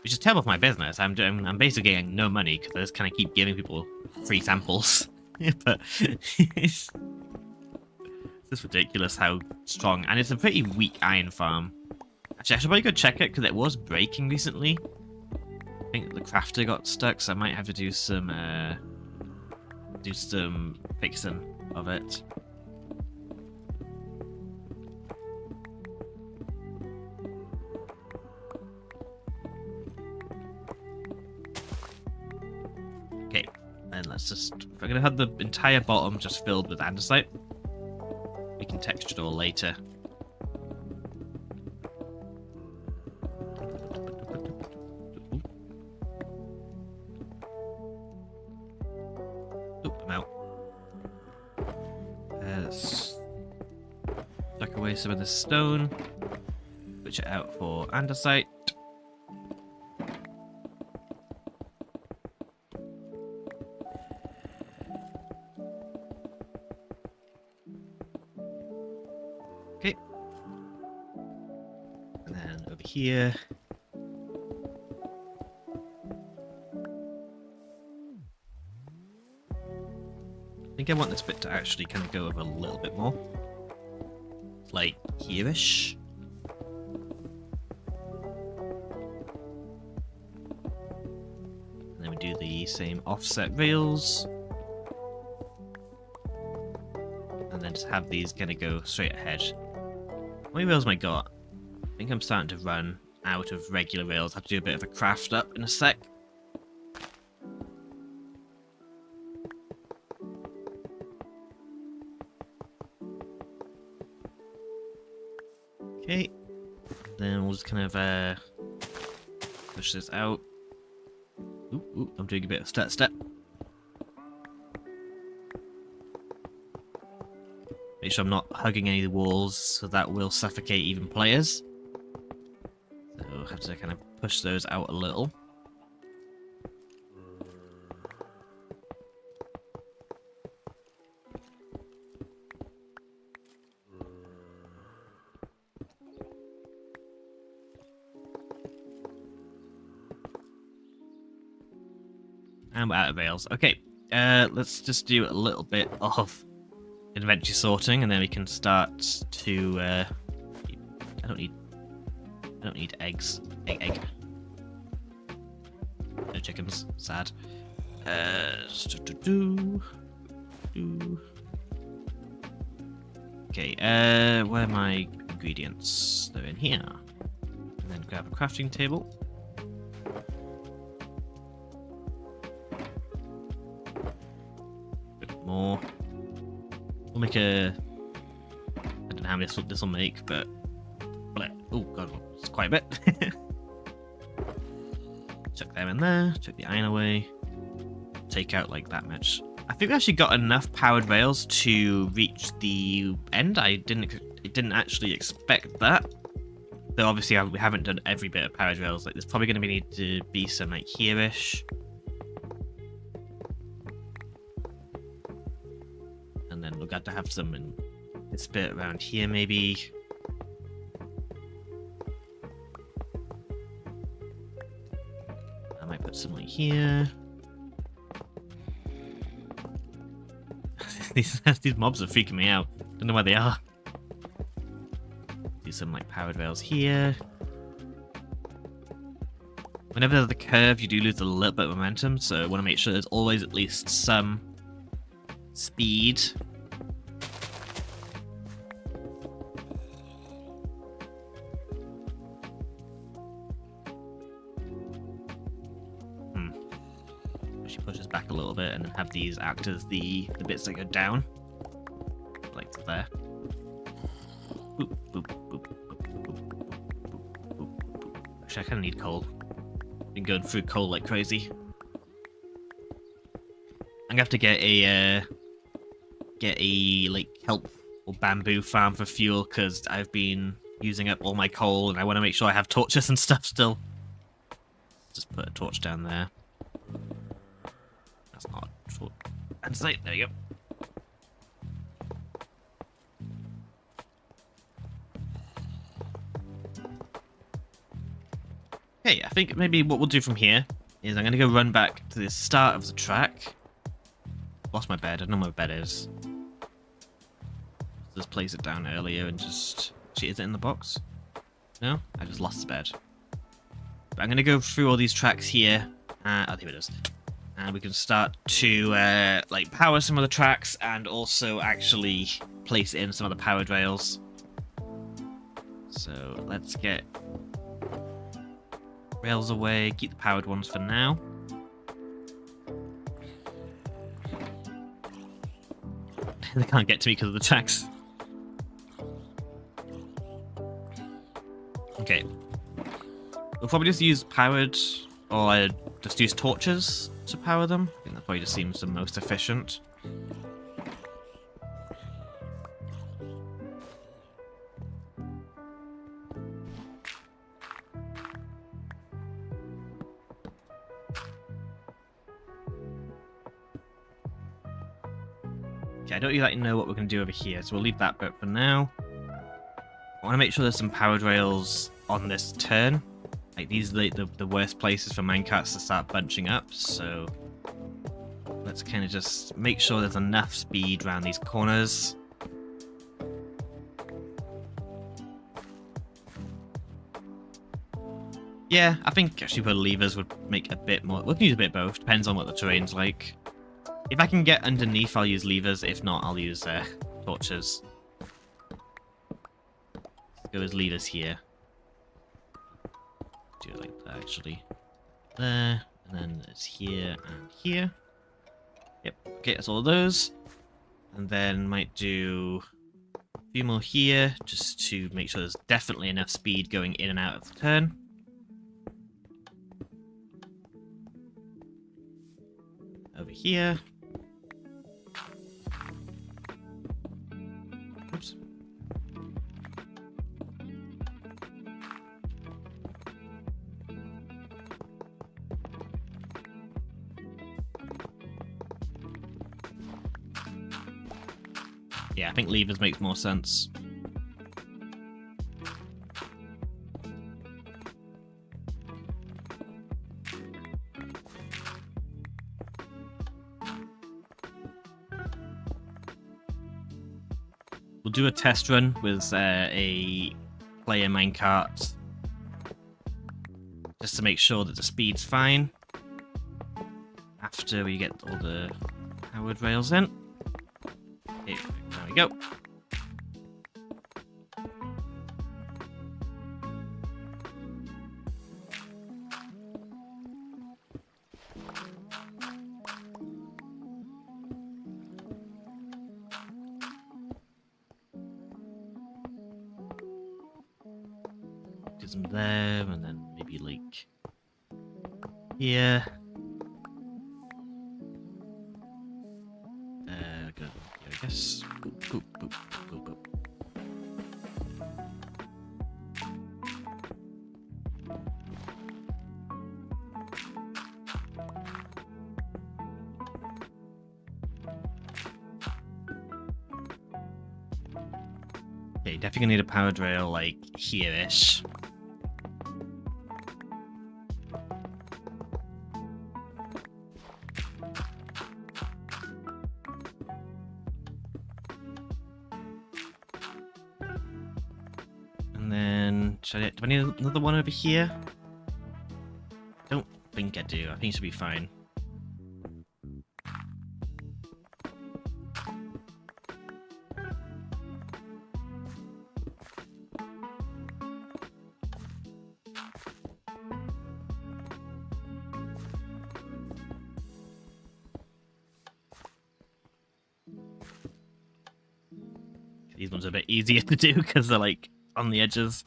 [SPEAKER 2] Which is terrible for my business. I'm basically getting no money, because I just kind of keep giving people free samples. But it's just ridiculous how strong. And it's a pretty weak iron farm. Actually, I should probably go check it, because it was breaking recently. I think the crafter got stuck, so I might have to do some fixing of it. Okay, and let's just... If we're going to have the entire bottom just filled with andesite, we can texture it all later. Tuck away some of the stone, switch it out for andesite. Okay. And then over here. I think I want this bit to actually kind of go over a little bit more. Like here-ish. And then we do the same offset rails. And then just have these kind of go straight ahead. How many rails have I got? I think I'm starting to run out of regular rails. I have to do a bit of a craft up in a sec. Okay, then we'll just kind of push this out. Ooh, I'm doing a bit of step. Make sure I'm not hugging any of the walls, so that will suffocate even players. So I'll have to kind of push those out a little. And we're out of rails. Okay, let's just do a little bit of inventory sorting, and then we can start to. I don't need eggs. Egg. No chickens. Sad. Okay. Where are my ingredients? They're in here. And then grab a crafting table. More. We'll make a... I don't know how many this will make, but... Oh god, it's quite a bit. Chuck them in there, chuck the iron away. Take out like that much. I think we actually got enough powered rails to reach the end. I didn't actually expect that. Though obviously we haven't done every bit of powered rails. Like there's probably going to need to be some like here-ish. got to have some in this bit around here, maybe. I might put some like here. these mobs are freaking me out. Don't know where they are. Do some like powered rails here. Whenever there's the curve, you do lose a little bit of momentum, so I want to make sure there's always at least some speed. She pushes back a little bit and then have these act as the bits that go down. Like there. Boop, boop, boop, boop, boop, boop, boop, boop. Actually, I kind of need coal. Been going through coal like crazy. I'm gonna have to get a like kelp or bamboo farm for fuel because I've been using up all my coal and I want to make sure I have torches and stuff still. Just put a torch down there. That's not a andesite. There you go. Okay, I think maybe what we'll do from here is I'm going to go run back to the start of the track. Lost my bed. I don't know where my bed is. Just place it down earlier and just... Actually, is it in the box? No? I just lost the bed. But I'm going to go through all these tracks here. Oh, here it is. And we can start to like power some of the tracks and also actually place in some of the powered rails. So let's get rails away, keep the powered ones for now. They can't get to me because of the tracks. Okay. We'll probably just use powered, or just use torches to power them. I think that probably just seems the most efficient. Okay, I don't exactly know what we're going to do over here, so we'll leave that bit for now. I want to make sure there's some powered rails on this turn. Like, these are the worst places for minecarts to start bunching up, so let's kind of just make sure there's enough speed around these corners. Yeah, I think actually put levers would make a bit more. We can use a bit of both, depends on what the terrain's like. If I can get underneath, I'll use levers. If not, I'll use torches. Let's go as levers here. Do it like that, actually. There, and then it's here and here. Yep, okay, that's all of those. And then might do a few more here, just to make sure there's definitely enough speed going in and out of the turn. Over here. Oops. Yeah, I think levers makes more sense. We'll do a test run with a player minecart just to make sure that the speed's fine after we get all the powered rails in. Okay, there we go. Do some there, and then maybe like here. Good. Here, I guess. Boop, boop, boop, boop, boop. Okay, definitely gonna need a powered rail, like, here-ish. And then, do I need another one over here? Don't think I do. I think it should be fine. These ones are a bit easier to do because they're like on the edges.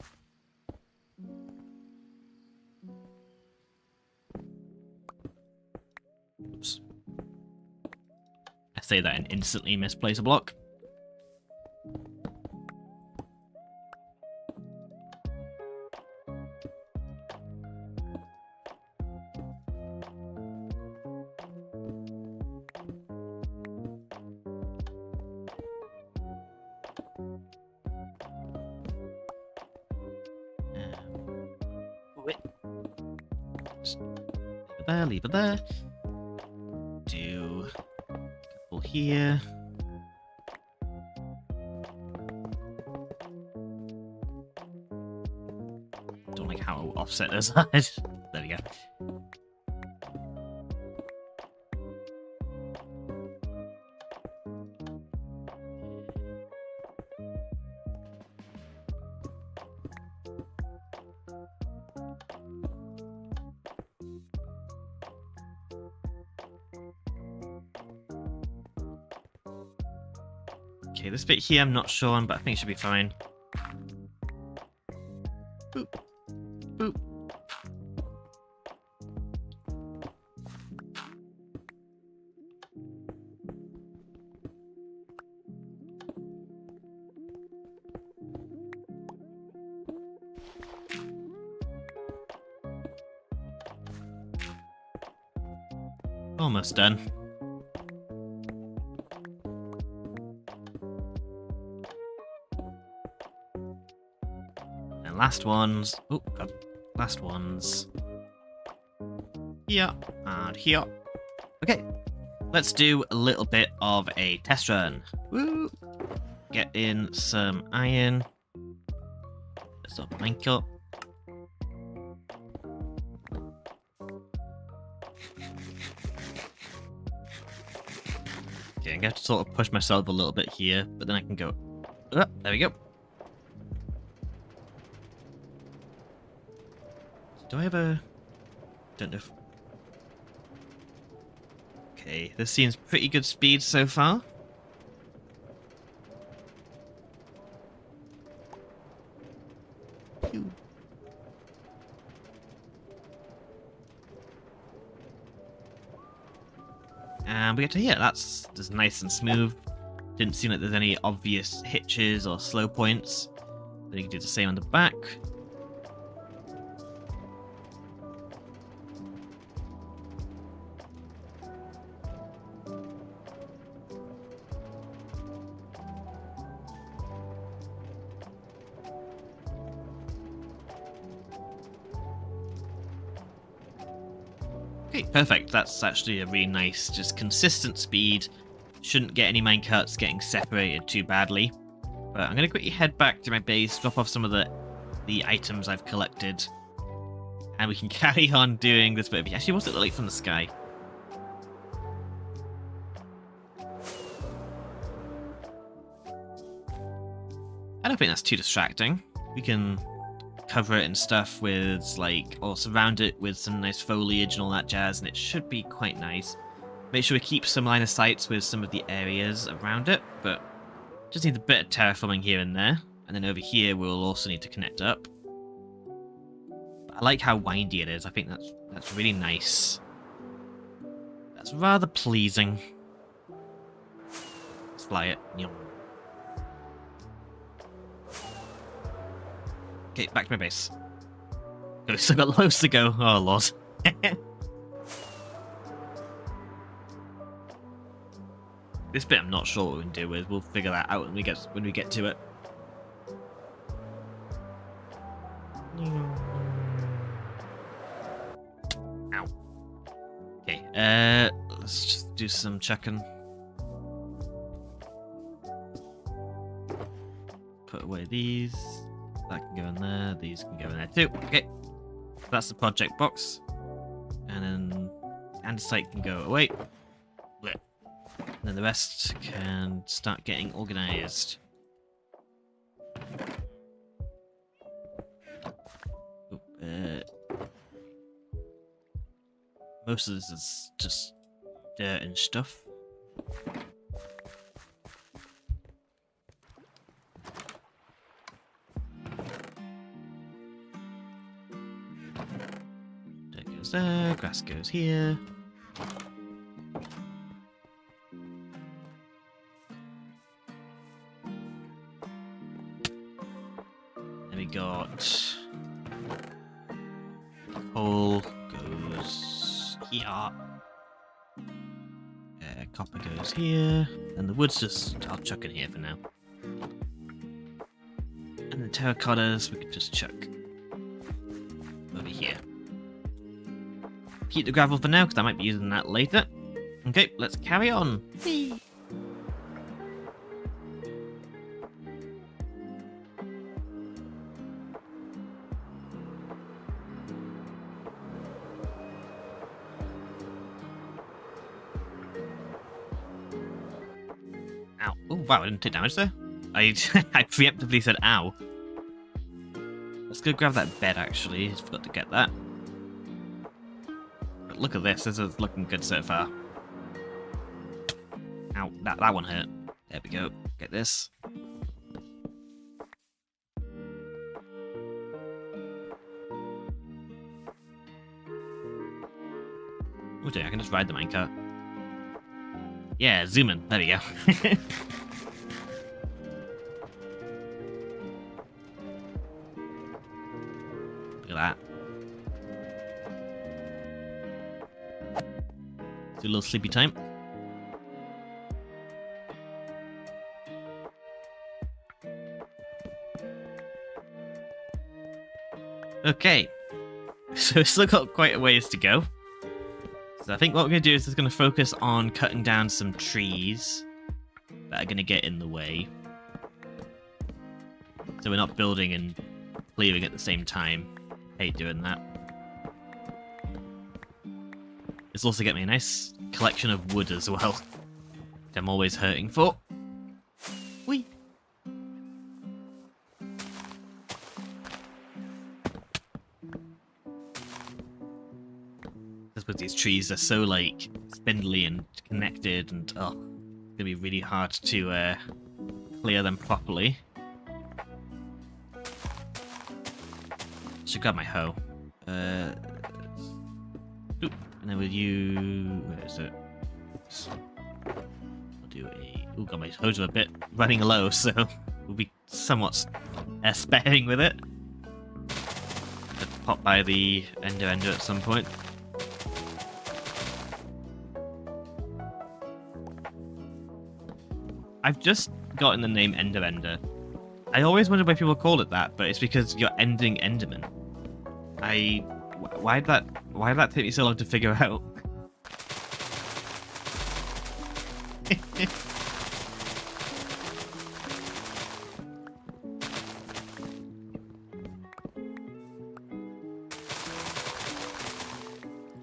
[SPEAKER 2] Oops. I say that and instantly misplace a block. Leave it there. Do a couple here. Don't like how I'll offset those. There we go. Okay, this bit here I'm not sure on, but I think it should be fine. Boop. Boop. Almost done. Last ones. Oh, God. Last ones. Here and here. Okay. Let's do a little bit of a test run. Woo! Get in some iron. Let's up minecart. Okay, I'm going to sort of push myself a little bit here, but then I can go. There we go. Do I have a... Don't know if... Okay, this seems pretty good speed so far. Pew. And we get to here. That's just nice and smooth. Didn't seem like there's any obvious hitches or slow points. Then you can do the same on the back. Okay, perfect. That's actually a really nice, just consistent speed. Shouldn't get any minecarts getting separated too badly. But I'm going to quickly head back to my base, drop off some of the items I've collected. And we can carry on doing this bit of... Actually, what's it look like from the sky? I don't think that's too distracting. We can cover it and stuff with, like, or surround it with some nice foliage and all that jazz, and it should be quite nice. Make sure we keep some line of sights with some of the areas around it, but just need a bit of terraforming here and there. And then over here we'll also need to connect up. But I like how windy it is. I think that's really nice. That's rather pleasing. Let's fly it. Okay, back to my base. We've still got loads to go. Oh, Lord. This bit I'm not sure what we can do with. We'll figure that out when we get to it. Ow. Okay, let's just do some checking. Put away these. That can go in there. These can go in there too. Okay. That's the project box. And then andesite can go away. Blech. And then the rest can start getting organized. Most of this is just dirt and stuff. Dirt goes there, grass goes here. Then we got coal goes here. Copper goes here. And the wood's just, I'll chuck in here for now. And the terracottas we could just chuck over here. Keep the gravel for now, because I might be using that later. Okay, let's carry on. Whee! Ow. Oh, wow, I didn't take damage there. I preemptively said ow. Let's go grab that bed, actually. Forgot to get that. But look at this. This is looking good so far. Ow, that one hurt. There we go. Get this. Oh dear, I can just ride the minecart. Yeah, zoom in. There we go. Look at that. Do a little sleepy time. Okay. So we've still got quite a ways to go. So I think what we're going to do is just going to focus on cutting down some trees that are going to get in the way. So we're not building and clearing at the same time. Hate doing that. It's also get me a nice collection of wood as well, which I'm always hurting for. Whee! With these trees, they're so like spindly and connected, and oh, it's gonna be really hard to clear them properly. Should grab my hoe. Oop, and then with you, where is it? I'll do a. Oh, got my hoes are a bit running low, so we'll be somewhat sparing with it. I'll pop by the ender at some point. I've just gotten the name Ender. I always wondered why people call it that, but it's because you're ending Enderman. Why did that take me so long to figure out?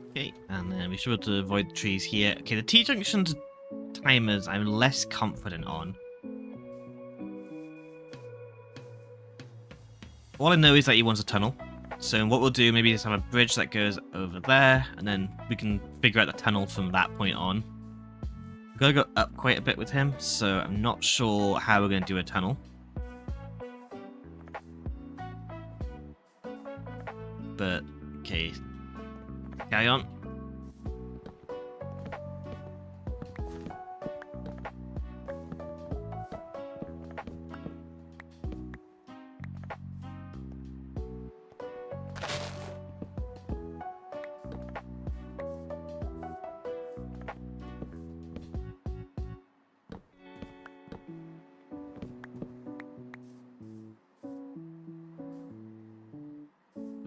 [SPEAKER 2] Okay, and then we should be able to avoid the trees here. Okay, the T-junctions timers I'm less confident on. All I know is that he wants a tunnel. So what we'll do, maybe just have a bridge that goes over there, and then we can figure out the tunnel from that point on. We've got to go up quite a bit with him, so I'm not sure how we're going to do a tunnel. But, okay. Carry on.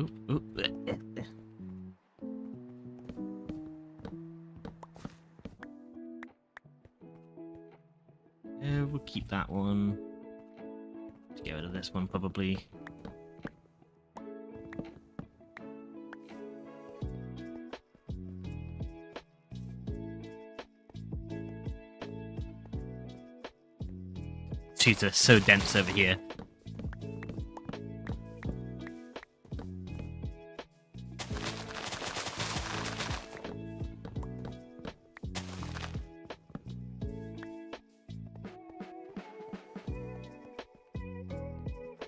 [SPEAKER 2] Ooh, ooh. We'll keep that one. Let's get rid of this one, probably. Trees are so dense over here.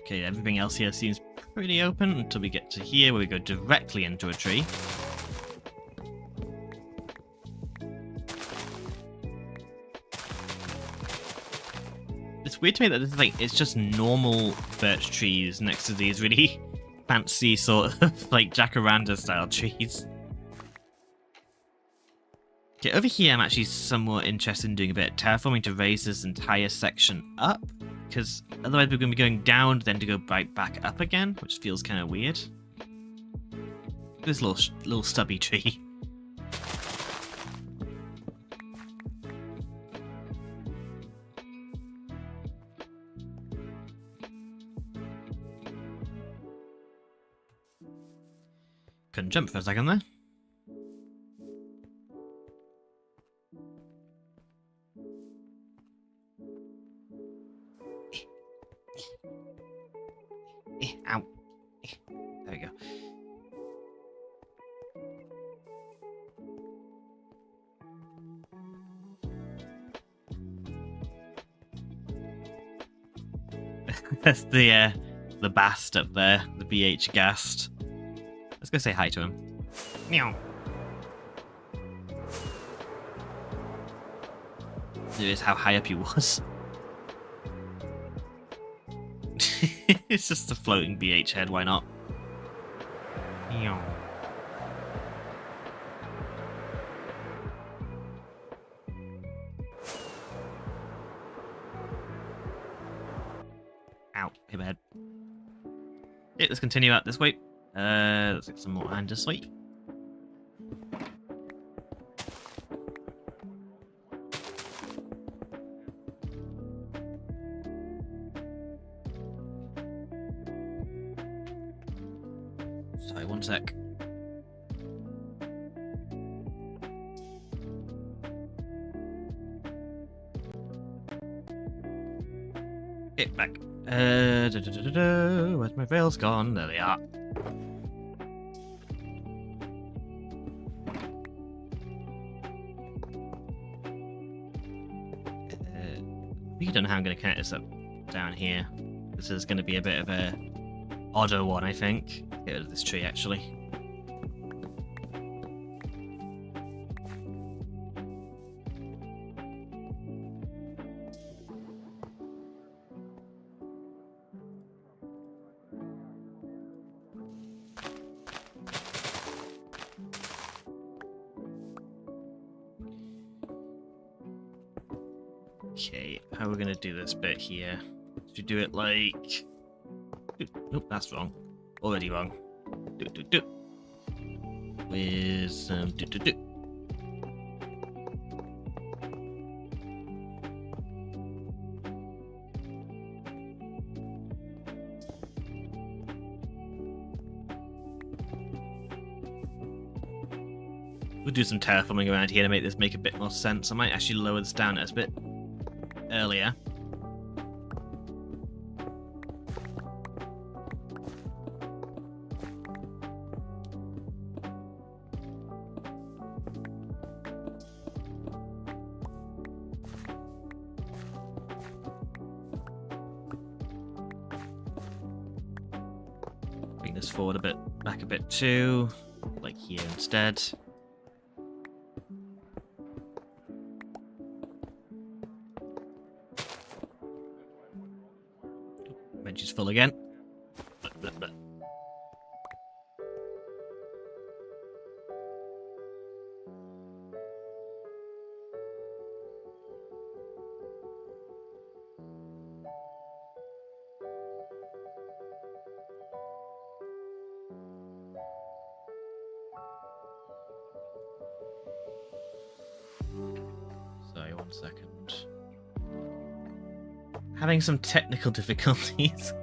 [SPEAKER 2] Okay, everything else here seems pretty open until we get to here, where we go directly into a tree. It's weird to me that this is like, it's just normal birch trees next to these really fancy sort of like jacaranda style trees. Okay, over here I'm actually somewhat interested in doing a bit of terraforming to raise this entire section up, because otherwise we're going to be going down then to go right back up again, which feels kind of weird. This little stubby tree. Couldn't jump for a second there. Ow. There we go. That's the Bast up there, the BH Gast. Let's go say hi to him. Meow. Here's how high up he was. It's just a floating BH head, why not? Meow. Ow, hit my head. Okay, let's continue out this way. Let's get some more andesite. Sorry, one sec. Get back. Where's my rails gone? There they are. I don't know how I'm going to connect this up down here. This is going to be a bit of a odder one, I think. Get rid of this tree, actually. Okay, how are we going to do this bit here? Should we do it like... Nope, that's wrong. Already wrong. With some... We'll do some terraforming around here to make this make a bit more sense. I might actually lower this down a bit earlier. Bring this forward a bit, back a bit too, like here instead. Bench is full again. second. Having some technical difficulties.